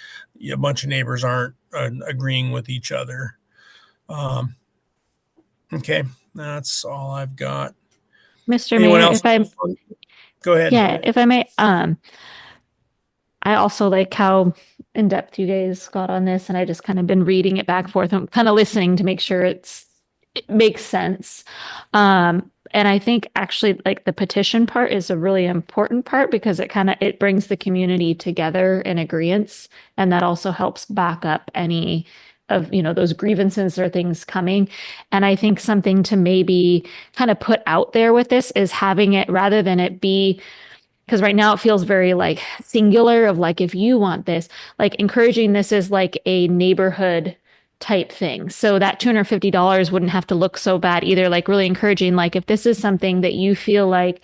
[SPEAKER 2] a bunch of neighbors aren't agreeing with each other. Okay, that's all I've got.
[SPEAKER 11] Mr.
[SPEAKER 2] Anyone
[SPEAKER 11] Mayor,
[SPEAKER 2] else? Go ahead.
[SPEAKER 11] yeah, if I may, I also like how in depth you guys got on this, and I just kind of been reading it back and forth. I'm kind of listening to make sure it makes sense. And I think actually like the petition part is a really important part because it brings the community together in agreement, and that also helps back up any of those grievances or things coming. And I think something to maybe kind of put out there with this is having it, rather than it be, because right now it feels very like singular of like, if you want this, like encouraging this is like a neighborhood type thing. So that $250 wouldn't have to look so bad either. Like really encouraging, like if this is something that you feel like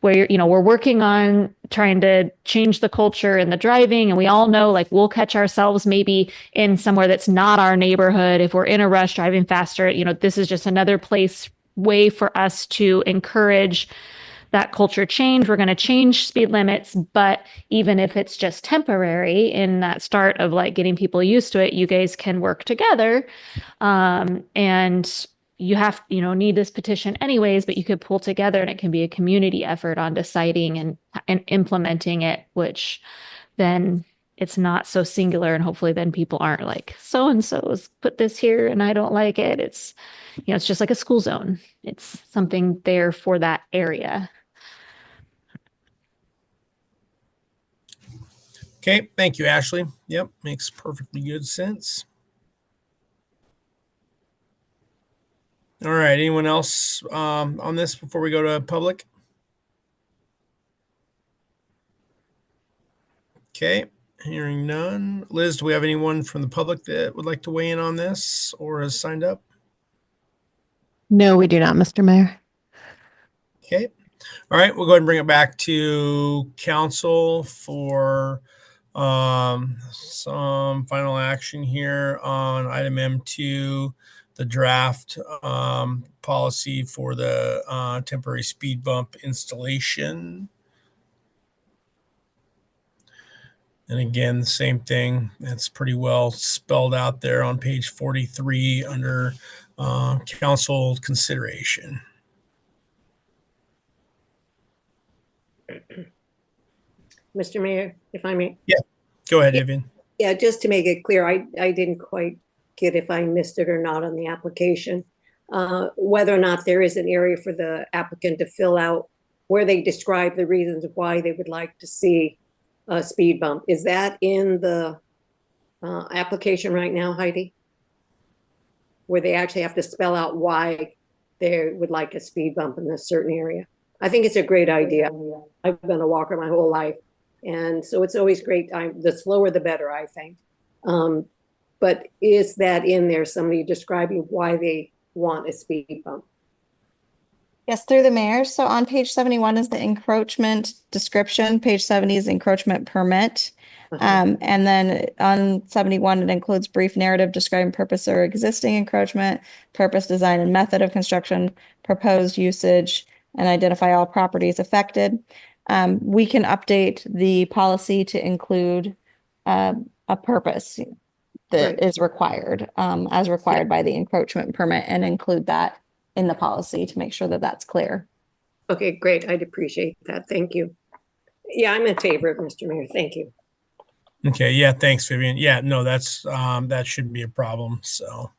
[SPEAKER 11] where we're working on trying to change the culture and the driving, and we all know like we'll catch ourselves maybe in somewhere that's not our neighborhood if we're in a rush driving faster. This is just another way for us to encourage that culture change. We're going to change speed limits, but even if it's just temporary in that start of like getting people used to it, you guys can work together. And you need this petition anyways, but you could pull together and it can be a community effort on deciding and implementing it, which then it's not so singular, and hopefully then people aren't like, so-and-so's put this here and I don't like it. It's, it's just like a school zone. It's something there for that area.
[SPEAKER 2] Okay, thank you, Ashley. Yep, makes perfectly good sense. All right, anyone else on this before we go to public? Okay, hearing none. Liz, do we have anyone from the public that would like to weigh in on this or has signed up?
[SPEAKER 1] No, we do not, Mr. Mayor.
[SPEAKER 2] Okay. All right, we'll go ahead and bring it back to council for some final action here on item M2, the draft policy for the temporary speed bump installation. And again, the same thing. That's pretty well spelled out there on page 43 under council consideration.
[SPEAKER 5] Mr. Mayor, if I may.
[SPEAKER 2] Go ahead, Vivian.
[SPEAKER 5] Yeah, just to make it clear, I didn't quite get if I missed it or not on the application. Whether or not there is an area for the applicant to fill out where they describe the reasons why they would like to see a speed bump. Is that in the application right now, Heidi? Where they actually have to spell out why they would like a speed bump in a certain area. I think it's a great idea. I've been a walker my whole life. And so it's always great. The slower, the better, I think. But is that in there, somebody describing why they want a speed bump?
[SPEAKER 7] Yes, through the mayor. So on page 71 is the encroachment description. Page 70 is encroachment permit. And then on 71, it includes brief narrative describing purpose or existing encroachment, purpose, design, and method of construction, proposed usage, and identify all properties affected. We can update the policy to include a purpose that is required, as required by the encroachment permit, and include that in the policy to make sure that that's clear.
[SPEAKER 5] Okay, great. I'd appreciate that. Thank you. Yeah, I'm in favor of Mr. Mayor. Thank you.
[SPEAKER 2] Okay, yeah, thanks, Vivian. Yeah, no, that's that shouldn't be a problem. So.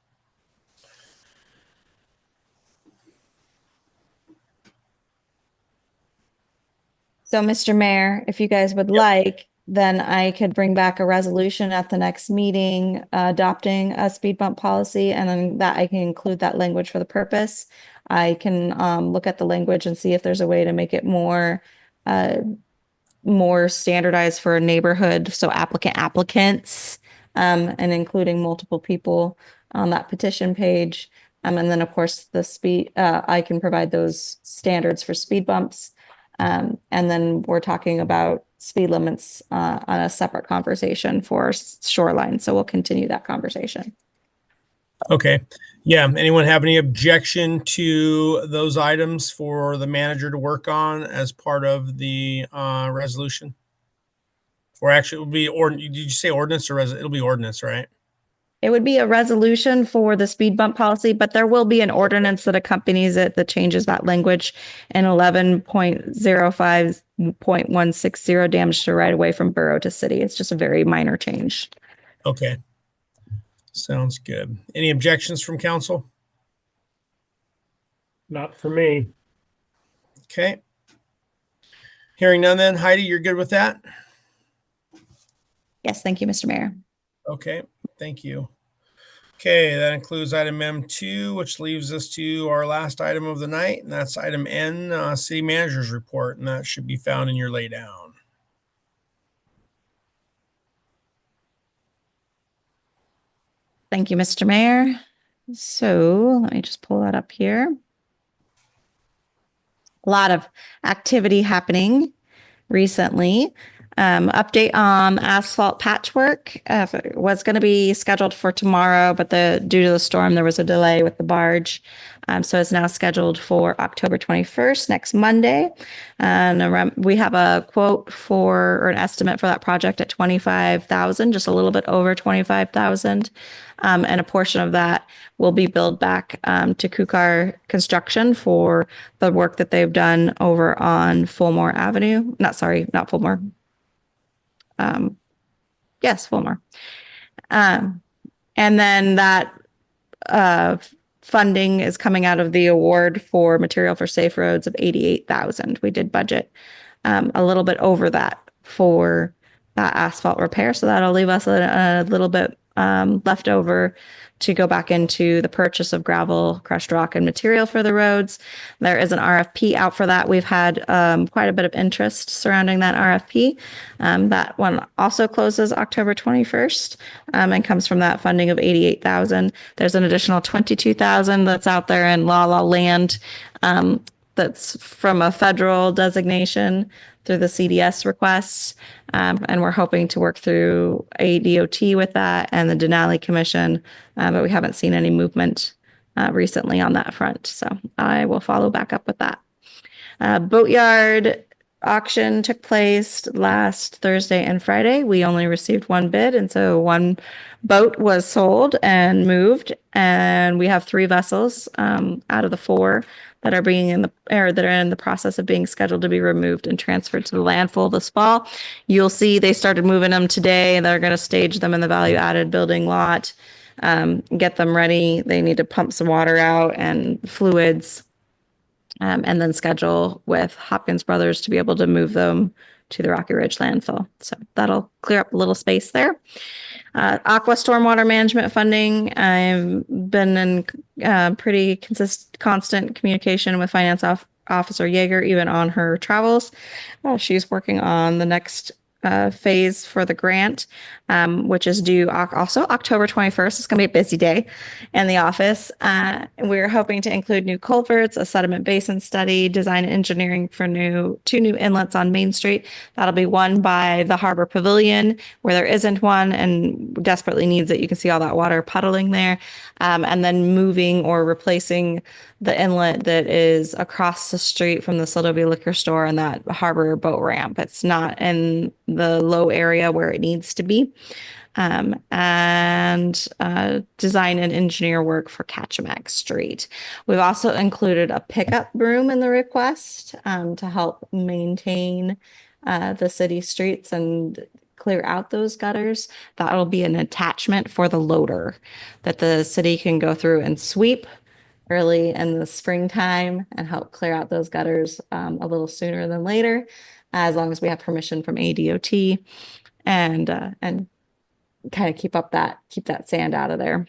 [SPEAKER 7] So, Mr. Mayor, if you guys would like, then I could bring back a resolution at the next meeting adopting a speed bump policy, and then that I can include that language for the purpose. I can look at the language and see if there's a way to make it more standardized for a neighborhood, so applicants, and including multiple people on that petition page. And then, of course, the speed, I can provide those standards for speed bumps. And then we're talking about speed limits on a separate conversation for shoreline. So we'll continue that conversation.
[SPEAKER 2] Okay. Yeah. Anyone have any objection to those items for the manager to work on as part of the resolution? Or actually, it would be, or did you say ordinance or it'll be ordinance, right?
[SPEAKER 7] It would be a resolution for the speed bump policy, but there will be an ordinance that accompanies it that changes that language in 11.05.160 damage to right away from borough to city. It's just a very minor change.
[SPEAKER 2] Okay. Sounds good. Any objections from council?
[SPEAKER 10] Not for me.
[SPEAKER 2] Okay. Hearing none then, Heidi, you're good with that?
[SPEAKER 7] Yes, thank you, Mr. Mayor.
[SPEAKER 2] Okay, thank you. Okay, that includes item M2, which leaves us to our last item of the night, and that's item N, city manager's report, and that should be found in your laydown.
[SPEAKER 7] Thank you, Mr. Mayor. So let me just pull that up here. A lot of activity happening recently. Update on asphalt patchwork. It was going to be scheduled for tomorrow, but due to the storm, there was a delay with the barge. So it's now scheduled for October 21st, next Monday. And we have a quote or an estimate for that project at $25,000, just a little bit over $25,000. And a portion of that will be billed back to Kukar Construction for the work that they've done over on Fulmore Avenue. Not Fulmore. Yes, Fulmore. And then that funding is coming out of the award for material for safe roads of $88,000. We did budget a little bit over that for that asphalt repair. So that'll leave us a little bit left over to go back into the purchase of gravel, crushed rock, and material for the roads. There is an RFP out for that. We've had quite a bit of interest surrounding that RFP. That one also closes October 21st and comes from that funding of $88,000. There's an additional $22,000 that's out there in La Land that's from a federal designation through the CDS requests. And we're hoping to work through ADOT with that and the Denali Commission, but we haven't seen any movement recently on that front. So I will follow back up with that. Boatyard auction took place last Thursday and Friday. We only received one bid, and so one boat was sold and moved. And we have 3 vessels out of the 4 that are that are in the process of being scheduled to be removed and transferred to the landfill this fall. You'll see they started moving them today, and they're going to stage them in the value-added building lot, get them ready. They need to pump some water out and fluids. And then schedule with Hopkins Brothers to be able to move them to the Rocky Ridge landfill. So that'll clear up a little space there. Aqua stormwater management funding. I've been in pretty constant communication with Finance Officer Yeager, even on her travels. She's working on the next phase for the grant, which is due also October 21st. It's going to be a busy day in the office. We're hoping to include new culverts, a sediment basin study, design and engineering for 2 new inlets on Main Street. That'll be one by the Harbor Pavilion, where there isn't one and desperately needs it. You can see all that water puddling there. And then moving or replacing the inlet that is across the street from the Seldovia liquor store and that harbor boat ramp. It's not in the low area where it needs to be. And design and engineer work for Kachemak Street. We've also included a pickup room in the request to help maintain the city streets and clear out those gutters. That'll be an attachment for the loader that the city can go through and sweep early in the springtime and help clear out those gutters a little sooner than later, as long as we have permission from ADOT and kind of keep that sand out of there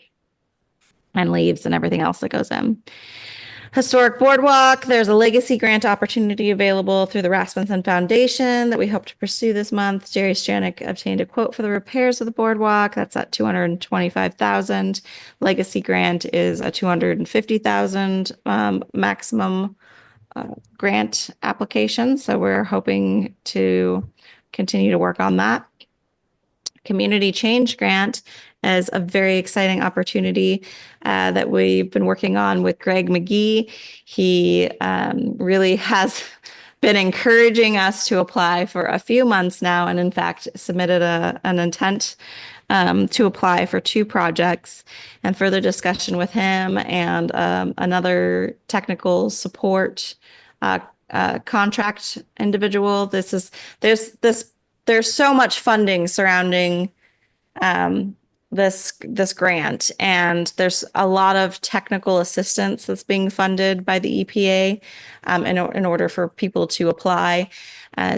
[SPEAKER 7] and leaves and everything else that goes in. Historic Boardwalk, there's a legacy grant opportunity available through the Rasmussen Foundation that we hope to pursue this month. Jerry Stranik obtained a quote for the repairs of the boardwalk. That's at $225,000. Legacy grant is a $250,000 maximum grant application. So we're hoping to continue to work on that. Community Change Grant is a very exciting opportunity that we've been working on with Greg McGee. He really has been encouraging us to apply for a few months now, and in fact submitted an intent to apply for 2 projects. And further discussion with him and another technical support contract individual. There's so much funding surrounding this grant, and there's a lot of technical assistance that's being funded by the EPA in order for people to apply.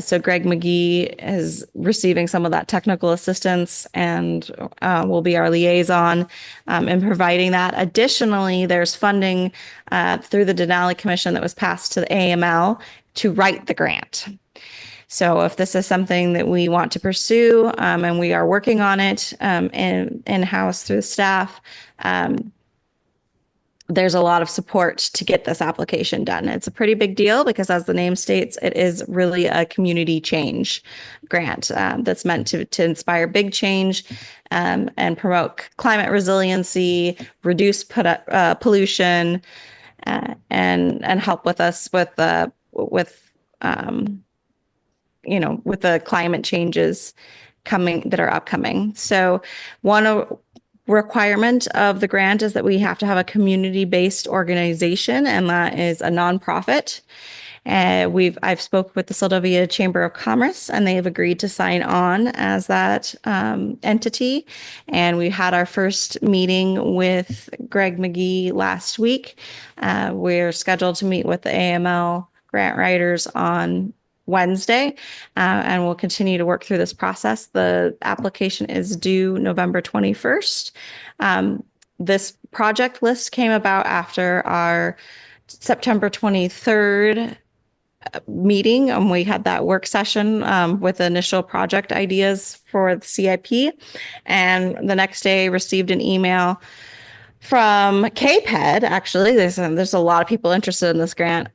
[SPEAKER 7] So Greg McGee is receiving some of that technical assistance and will be our liaison in providing that. Additionally, there's funding through the Denali Commission that was passed to the AML to write the grant. So if this is something that we want to pursue, and we are working on it in-house through the staff, there's a lot of support to get this application done. It's a pretty big deal because, as the name states, it is really a community change grant that's meant to inspire big change and promote climate resiliency, reduce pollution, and help with us with the climate changes that are upcoming. So one requirement of the grant is that we have to have a community-based organization, and that is a nonprofit. I've spoke with the Seldovia Chamber of Commerce, and they have agreed to sign on as that entity. And we had our first meeting with Greg McGee last week. We're scheduled to meet with the AML grant writers on Wednesday, and we'll continue to work through this process. The application is due November 21st. This project list came about after our September 23rd meeting, and we had that work session with initial project ideas for the CIP. And the next day received an email from CAPED. Actually, there's a lot of people interested in this grant.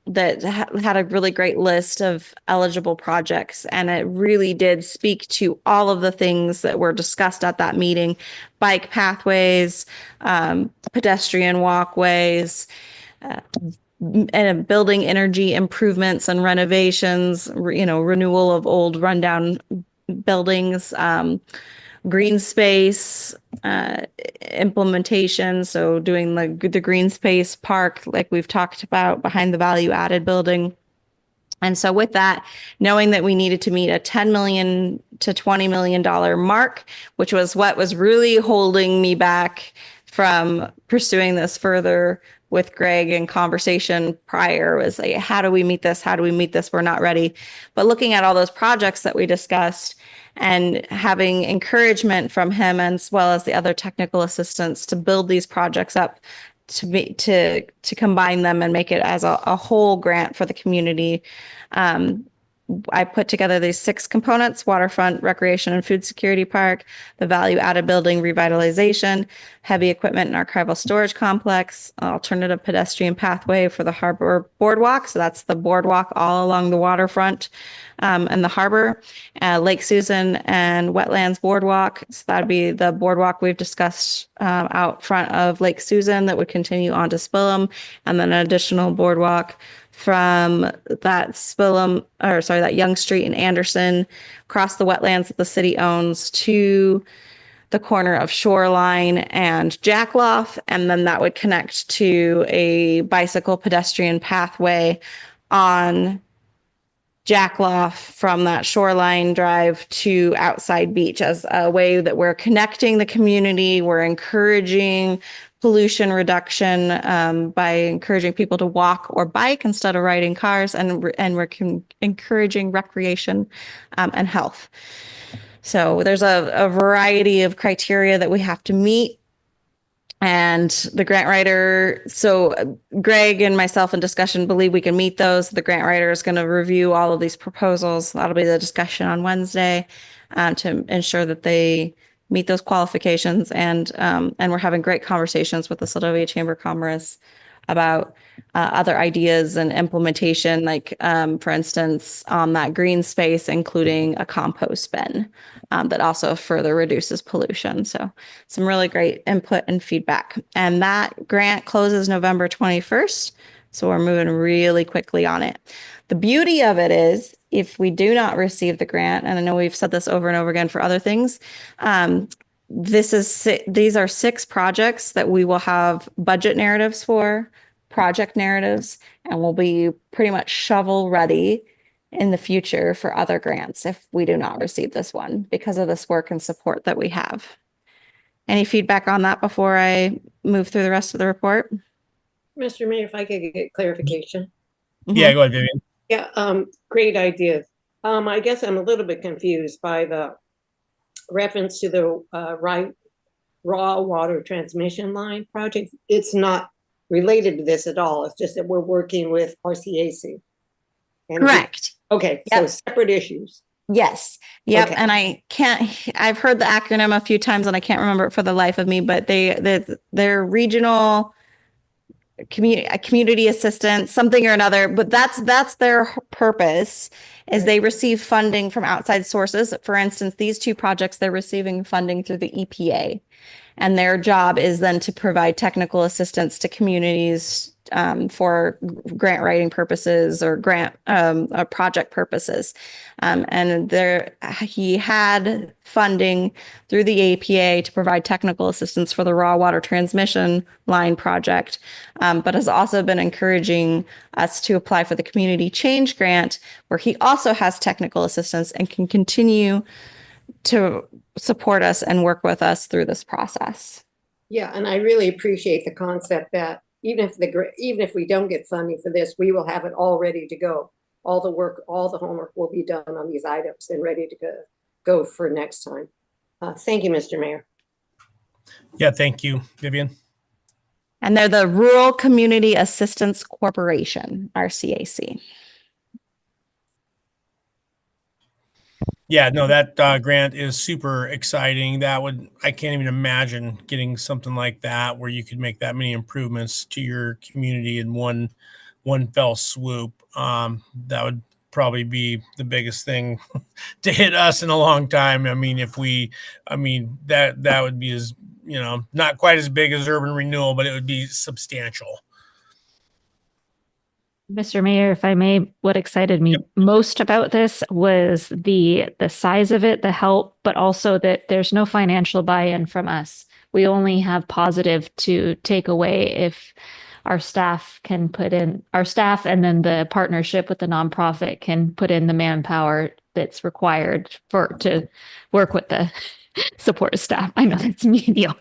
[SPEAKER 7] that had a really great list of eligible projects. And it really did speak to all of the things that were discussed at that meeting: bike pathways, pedestrian walkways, and building energy improvements and renovations, renewal of old rundown buildings, green space implementation. So doing the green space park, like we've talked about, behind the value added building. And so with that, knowing that we needed to meet a $10 million to $20 million mark, which was what was really holding me back from pursuing this further with Greg in conversation prior, was like, how do we meet this? How do we meet this? We're not ready. But looking at all those projects that we discussed and having encouragement from him, as well as the other technical assistants, to build these projects up, to combine them and make it as a whole grant for the community. I put together these 6 components: waterfront, recreation and food security park, the value added building revitalization, heavy equipment and archival storage complex, alternative pedestrian pathway for the harbor boardwalk. So that's the boardwalk all along the waterfront and the harbor, Lake Susan and wetlands boardwalk. So that'd be the boardwalk we've discussed out front of Lake Susan that would continue on to Spillum, and then an additional boardwalk from that Young Street in Anderson, across the wetlands that the city owns, to the corner of Shoreline and Jackloff. And then that would connect to a bicycle pedestrian pathway on Jackloff from that Shoreline Drive to Outside Beach, as a way that we're connecting the community. We're encouraging pollution reduction by encouraging people to walk or bike instead of riding cars, and we're encouraging recreation and health. So there's a variety of criteria that we have to meet. And the grant writer, so Greg and myself in discussion believe we can meet those. The grant writer is going to review all of these proposals. That'll be the discussion on Wednesday to ensure that they meet those qualifications. And we're having great conversations with the Seldovia Chamber of Commerce about other ideas and implementation, like for instance, on that green space, including a compost bin that also further reduces pollution. So some really great input and feedback. And that grant closes November 21st. So we're moving really quickly on it. The beauty of it is, if we do not receive the grant, and I know we've said this over and over again for other things, these are 6 projects that we will have budget narratives for, project narratives, and we'll be pretty much shovel ready in the future for other grants if we do not receive this one, because of this work and support that we have. Any feedback on that before I move through the rest of the report?
[SPEAKER 5] Mr. Mayor, if I could get clarification.
[SPEAKER 2] Yeah, go ahead, Vivian.
[SPEAKER 5] Yeah, great idea. I guess I'm a little bit confused by the reference to the raw water transmission line project. It's not related to this at all. It's just that we're working with RCAC.
[SPEAKER 7] Correct.
[SPEAKER 5] Okay,
[SPEAKER 7] Yep.
[SPEAKER 5] so separate issues.
[SPEAKER 7] Yes. Yep.
[SPEAKER 5] Okay.
[SPEAKER 7] And I've heard the acronym a few times and I can't remember it for the life of me, but they're regional community assistance, something or another, but that's their purpose, is they receive funding from outside sources. For instance, these 2 projects, they're receiving funding through the EPA, and their job is then to provide technical assistance to communities for grant writing purposes or project purposes. And he had funding through the APA to provide technical assistance for the raw water transmission line project, but has also been encouraging us to apply for the community change grant, where he also has technical assistance and can continue to support us and work with us through this process.
[SPEAKER 5] Yeah, and I really appreciate the concept that even if we don't get funding for this, we will have it all ready to go. All the work, all the homework will be done on these items and ready to go for next time. Thank you, Mr. Mayor.
[SPEAKER 2] Yeah, thank you, Vivian.
[SPEAKER 7] And they're the Rural Community Assistance Corporation, RCAC.
[SPEAKER 2] Yeah, no, that grant is super exciting. I can't even imagine getting something like that where you could make that many improvements to your community in one one fell swoop. That would probably be the biggest thing to hit us in a long time. I mean, that would be as, not quite as big as urban renewal, but it would be substantial.
[SPEAKER 11] Mr. Mayor, if I may, what excited me most about this was the size of it, the help, but also that there's no financial buy-in from us. We only have positive to take away if our staff and then the partnership with the nonprofit can put in the manpower that's required to work with the support staff. I know that's medium.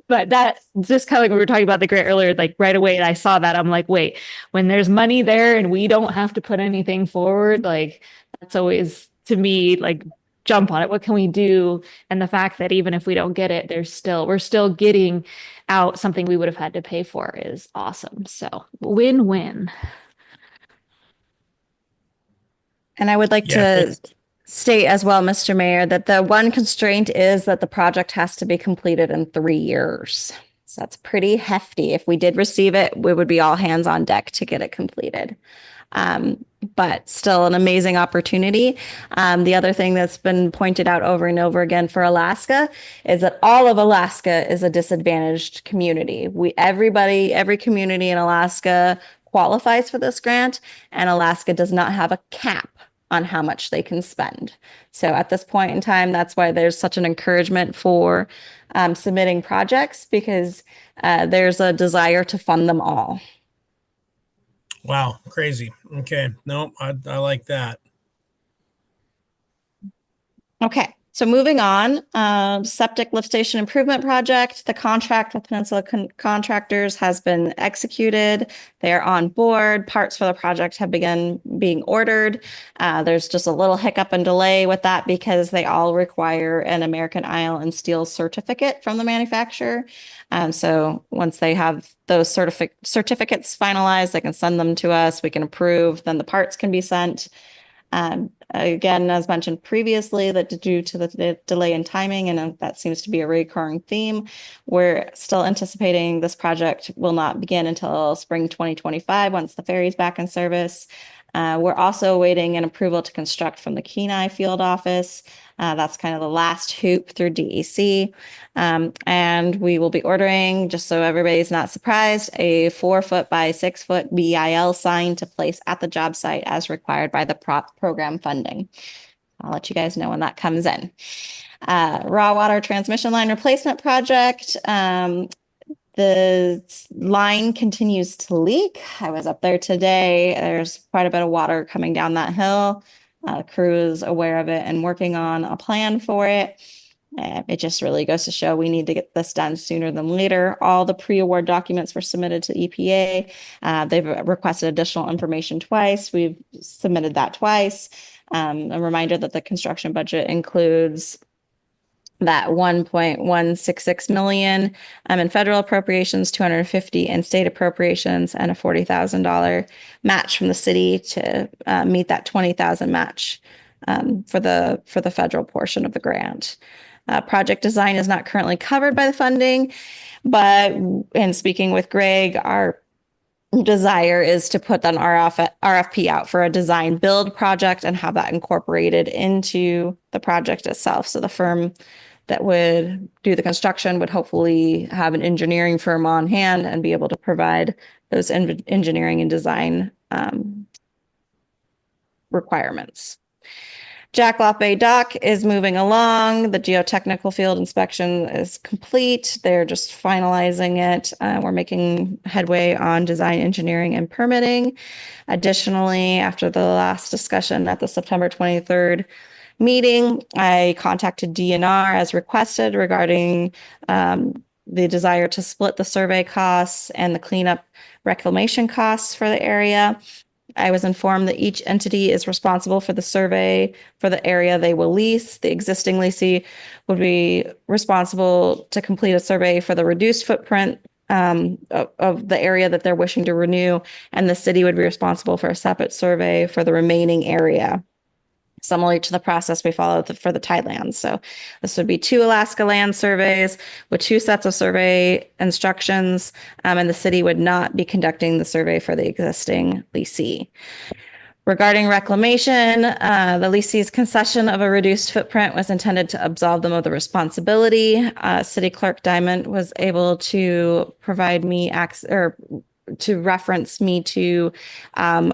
[SPEAKER 11] But that just kind of like we were talking about the grant earlier, like right away I saw that. I'm like, wait, when there's money there and we don't have to put anything forward, like that's always to me like jump on it. What can we do? And the fact that even if we don't get it, we're still getting out something we would have had to pay for is awesome. So win-win.
[SPEAKER 3] And I would like to state as well, Mr. Mayor, that the one constraint is that the project has to be completed in 3 years. So that's pretty hefty. If we did receive it, we would be all hands on deck to get it completed. But still an amazing opportunity. The other thing that's been pointed out over and over again for Alaska is that all of Alaska is a disadvantaged community. Every community in Alaska qualifies for this grant, and Alaska does not have a cap on how much they can spend. So at this point in time, that's why there's such an encouragement for submitting projects, because there's a desire to fund them all.
[SPEAKER 2] Wow, crazy. Okay, no, I like that.
[SPEAKER 3] Okay, so moving on, septic lift station improvement project. The contract with Peninsula Contractors has been executed. They're on board. Parts for the project have begun being ordered. There's just a little hiccup and delay with that because they all require an American Isle and Steel certificate from the manufacturer. So once they have those certificates finalized, they can send them to us. We can approve. Then the parts can be sent. Again, as mentioned previously, that due to the delay in timing, and that seems to be a recurring theme, we're still anticipating this project will not begin until spring 2025 once the ferry's back in service. We're also awaiting an approval to construct from the Kenai field office. That's kind of the last hoop through DEC. And we will be ordering, just so everybody's not surprised, a 4-foot by 6-foot BIL sign to place at the job site as required by the program funding. I'll let you guys know when that comes in. Raw water transmission line replacement project. The line continues to leak. I was up there today. There's quite a bit of water coming down that hill. The crew is aware of it and working on a plan for it. It just really goes to show we need to get this done sooner than later. All the pre-award documents were submitted to EPA. They've requested additional information twice. We've submitted that twice. A reminder that the construction budget includes that 1.166 million in federal appropriations, 250 in state appropriations, and a $40,000 match from the city to meet that 20,000 match for the federal portion of the grant. Project design is not currently covered by the funding, but in speaking with Greg, our desire is to put an RFP out for a design build project and have that incorporated into the project itself. So the firm that would do the construction would hopefully have an engineering firm on hand and be able to provide those engineering and design requirements. Jackalope Bay Dock is moving along. The geotechnical field inspection is complete. They're just finalizing it. We're making headway on design, engineering, and permitting. Additionally, after the last discussion at the September 23rd meeting, I contacted DNR as requested regarding the desire to split the survey costs and the cleanup reclamation costs for the area. I was informed that each entity is responsible for the survey for the area they will lease. The existing leasee would be responsible to complete a survey for the reduced footprint of the area that they're wishing to renew, and the city would be responsible for a separate survey for the remaining area. similar to the process we followed for the tidelands. So this would be 2 Alaska land surveys with 2 sets of survey instructions, and the city would not be conducting the survey for the existing leasee. Regarding reclamation, the leasee's concession of a reduced footprint was intended to absolve them of the responsibility. City Clerk Diamond was able to provide me access or to reference me to the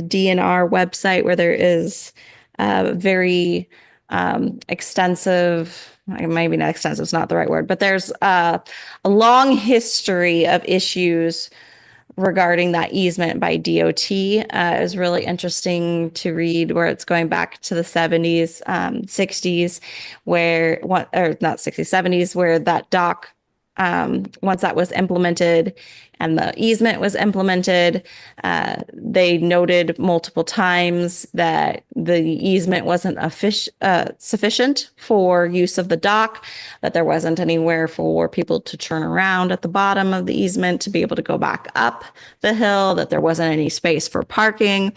[SPEAKER 3] DNR website, where there is very extensive, maybe not extensive, it's not the right word, but there's a long history of issues regarding that easement by DOT. It was really interesting to read, where it's going back to the 70s, 60s, where or not 60s, 70s, where that dock, once that was implemented and the easement was implemented, they noted multiple times that the easement wasn't sufficient for use of the dock, that there wasn't anywhere for people to turn around at the bottom of the easement to be able to go back up the hill, that there wasn't any space for parking.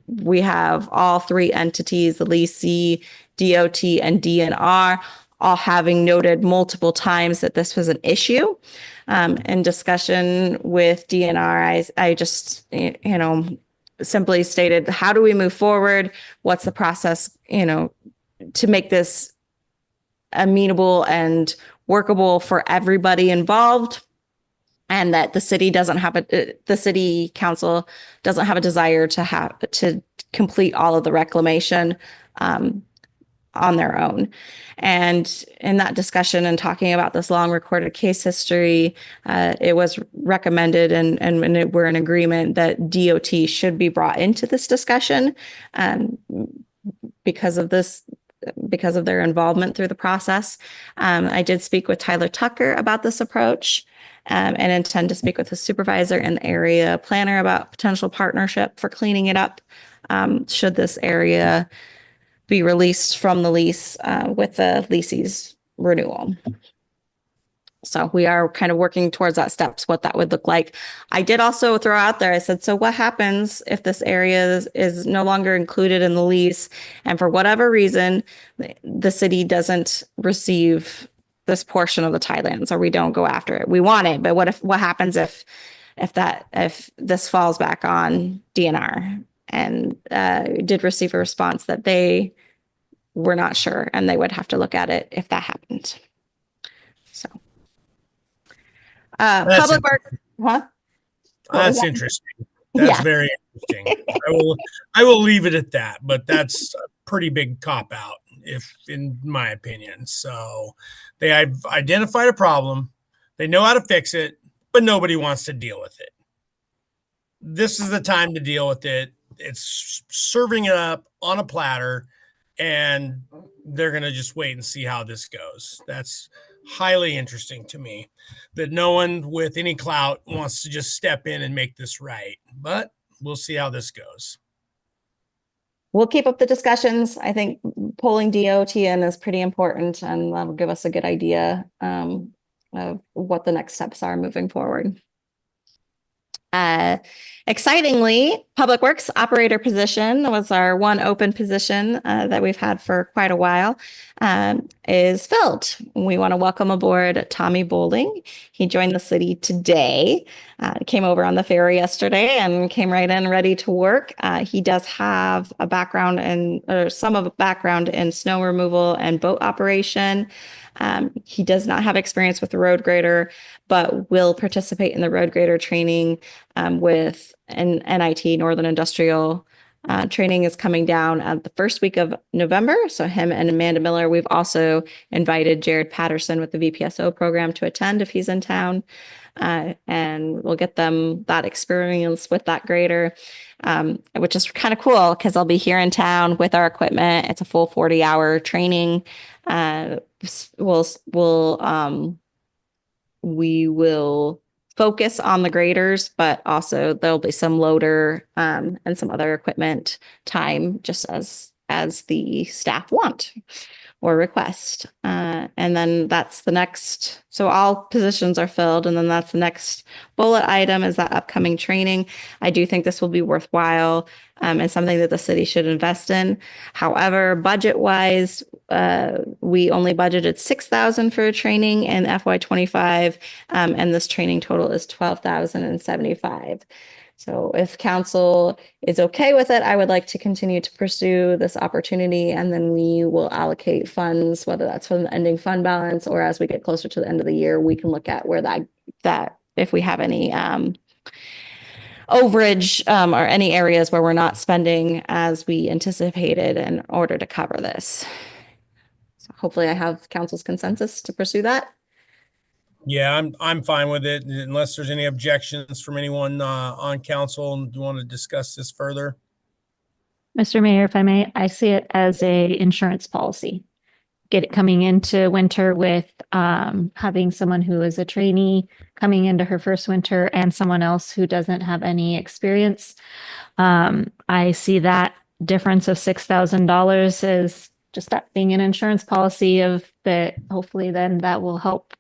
[SPEAKER 3] We have all 3 entities, the leasee, DOT, and DNR, all having noted multiple times that this was an issue. In discussion with DNR, I just, simply stated, how do we move forward? What's the process, to make this amenable and workable for everybody involved? And that the city the city council doesn't have a desire to complete all of the reclamation on their own. And in that discussion and talking about this long recorded case history, it was recommended and we're in agreement that DOT should be brought into this discussion because of their involvement through the process. I did speak with Tyler Tucker about this approach and intend to speak with the supervisor and the area planner about potential partnership for cleaning it up should this area be released from the lease with the leasee's renewal. So we are kind of working towards that steps, what that would look like. I did also throw out there, I said, so what happens if this area is no longer included in the lease and for whatever reason, the city doesn't receive this portion of the tidelands or we don't go after it? We want it, but what happens if this falls back on DNR? And did receive a response that they were not sure and they would have to look at it if that happened. So public work, huh?
[SPEAKER 2] That's interesting. That's very interesting. I will leave it at that, but that's a pretty big cop out, if in my opinion. So they have identified a problem, they know how to fix it, but nobody wants to deal with it. This is the time to deal with it. It's serving it up on a platter, and they're going to just wait and see how this goes. That's highly interesting to me, that no one with any clout wants to just step in and make this right. But we'll see how this goes.
[SPEAKER 3] We'll keep up the discussions. I think pulling DOT in is pretty important, and that'll give us a good idea of what the next steps are moving forward. Excitingly, Public Works operator position was our one open position that we've had for quite a while, is filled. We want to welcome aboard Tommy Bowling. He joined the city today, came over on the ferry yesterday and came right in ready to work. He does have a background some of a background in snow removal and boat operation. He does not have experience with the road grader, but will participate in the road grader training with an NIT, Northern Industrial. Training is coming down at the first week of November. So him and Amanda Miller. We've also invited Jared Patterson with the VPSO program to attend if he's in town. And we'll get them that experience with that grader, which is kind of cool because they'll be here in town with our equipment. It's a full 40-hour training. We will focus on the graders, but also there'll be some loader and some other equipment time just as the staff want. or request. And then that's the next, so all positions are filled, and then that's the next bullet item is that upcoming training. I do think this will be worthwhile and something that the city should invest in. However, budget-wise, we only budgeted $6,000 for training in FY25, and this training total is $12,075. So if council is okay with it, I would like to continue to pursue this opportunity, and then we will allocate funds, whether that's from the ending fund balance or as we get closer to the end of the year, we can look at where that if we have any overage or any areas where we're not spending as we anticipated in order to cover this. So hopefully I have council's consensus to pursue that.
[SPEAKER 2] Yeah, I'm fine with it unless there's any objections from anyone on council and want to discuss this further.
[SPEAKER 11] Mr. Mayor, if I may, I see it as a insurance policy. Get it coming into winter with having someone who is a trainee coming into her first winter and someone else who doesn't have any experience. I see that difference of $6,000 as just that being an insurance policy of that. Hopefully then that will help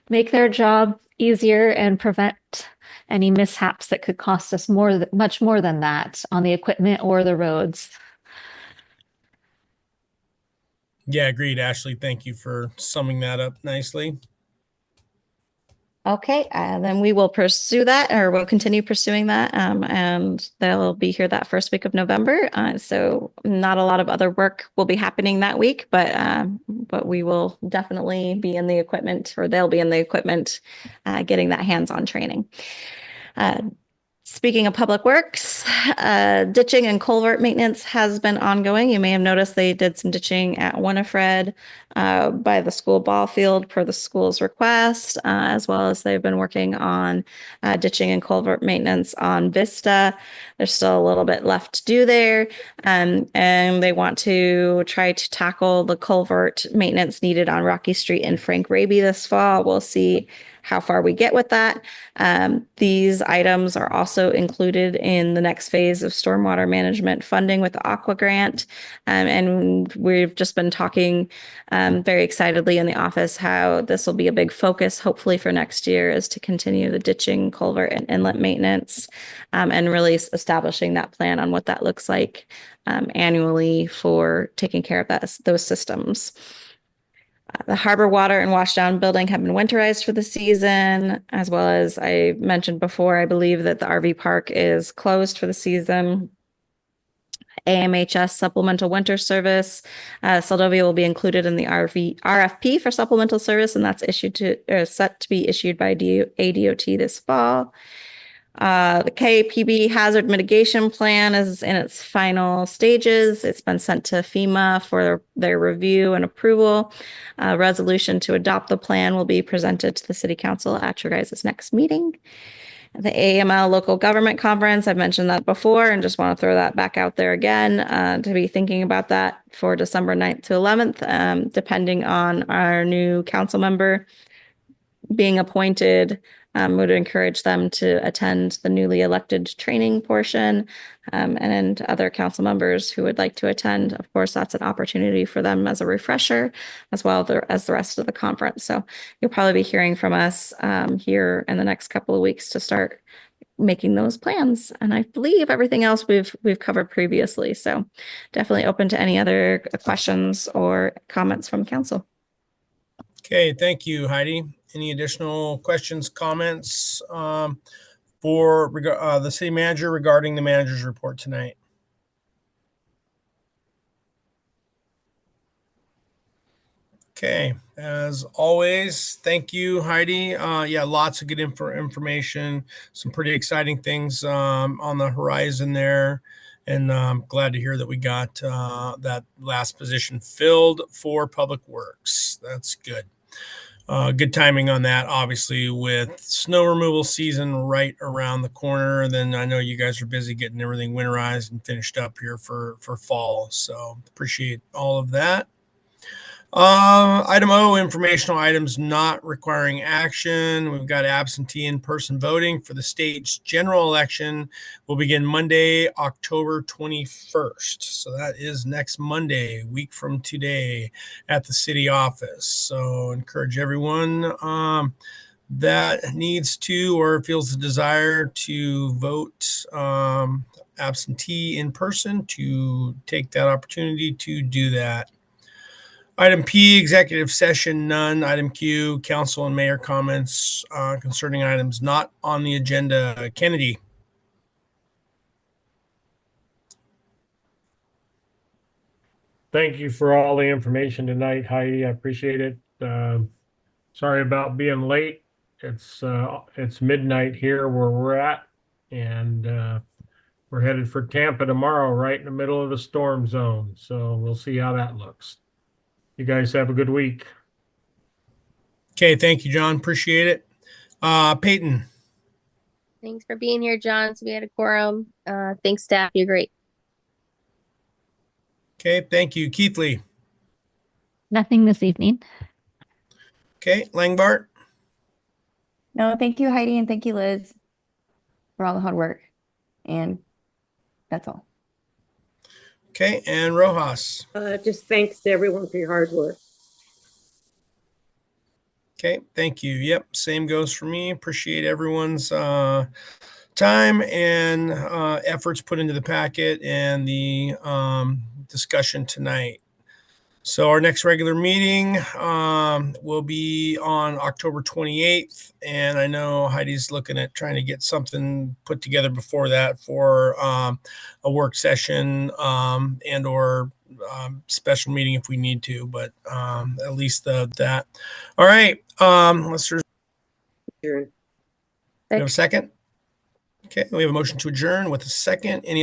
[SPEAKER 11] make their job easier and prevent any mishaps that could cost us much more than that on the equipment or the roads.
[SPEAKER 2] Yeah, agreed, Ashley. Thank you for summing that up nicely.
[SPEAKER 3] Okay, then we will pursue that, or we'll continue pursuing that, and they'll be here that first week of November. So not a lot of other work will be happening that week, but we will definitely be in the equipment, or they'll be in the equipment, getting that hands-on training. Speaking of public works, ditching and culvert maintenance has been ongoing. You may have noticed they did some ditching at Winifred by the school ball field per the school's request, as well as they've been working on ditching and culvert maintenance on Vista. There's still a little bit left to do there, and they want to try to tackle the culvert maintenance needed on Rocky Street and Frank Raby this fall. We'll see how far we get with that. These items are also included in the next phase of stormwater management funding with the Aqua Grant. And we've just been talking very excitedly in the office how this will be a big focus, hopefully for next year, is to continue the ditching, culvert, and inlet maintenance, and really establishing that plan on what that looks like annually for taking care of those systems. The harbor water and washdown building have been winterized for the season, as well as I mentioned before, I believe that the RV park is closed for the season. AMHS supplemental winter service. Seldovia will be included in the RFP for supplemental service, and that's set to be issued by ADOT this fall. The KPB hazard mitigation plan is in its final stages. It's been sent to FEMA for their review and approval. A resolution to adopt the plan will be presented to the City Council at your guys' next meeting. The AML Local Government Conference, I've mentioned that before and just want to throw that back out there again, to be thinking about that for December 9th to 11th, depending on our new council member being appointed. Would encourage them to attend the newly elected training portion, and other council members who would like to attend. Of course, that's an opportunity for them as a refresher, as well as the rest of the conference. So you'll probably be hearing from us here in the next couple of weeks to start making those plans. And I believe everything else we've covered previously. So definitely open to any other questions or comments from council.
[SPEAKER 2] Okay, thank you, Heidi. Any additional questions, comments for the city manager regarding the manager's report tonight? Okay, as always, thank you, Heidi. Yeah, lots of good information, some pretty exciting things on the horizon there. And I'm glad to hear that we got that last position filled for Public Works. That's good. Good timing on that, obviously, with snow removal season right around the corner. And then I know you guys are busy getting everything winterized and finished up here for fall. So appreciate all of that. Item O, informational items not requiring action. We've got absentee in-person voting for the state's general election will begin Monday, October 21st. So that is next Monday, week from today at the city office. So encourage everyone that needs to or feels the desire to vote absentee in person to take that opportunity to do that. Item P, executive session, none. Item Q, council and mayor comments concerning items not on the agenda. Kennedy.
[SPEAKER 10] Thank you for all the information tonight, Heidi. I appreciate it. Sorry about being late. It's midnight here where we're at, and we're headed for Tampa tomorrow, right in the middle of the storm zone. So we'll see how that looks. You guys have a good week.
[SPEAKER 2] Okay, thank you, John. Appreciate it. Peyton.
[SPEAKER 9] Thanks for being here, John. So we had a quorum. Thanks, staff. You're great.
[SPEAKER 2] Okay, thank you. Keith Lee.
[SPEAKER 11] Nothing this evening.
[SPEAKER 2] Okay, Langbart.
[SPEAKER 12] No, thank you, Heidi, and thank you, Liz, for all the hard work. And that's all.
[SPEAKER 2] Okay, and Rojas.
[SPEAKER 5] Just thanks to everyone for your hard work.
[SPEAKER 2] Okay, thank you. Yep, same goes for me. Appreciate everyone's time and efforts put into the packet and the discussion tonight. So our next regular meeting will be on October 28th. And I know Heidi's looking at trying to get something put together before that for a work session and or special meeting if we need to, but at least that. All right. Let's
[SPEAKER 5] Sure.
[SPEAKER 2] we have a second. Okay, we have a motion to adjourn with a second. Any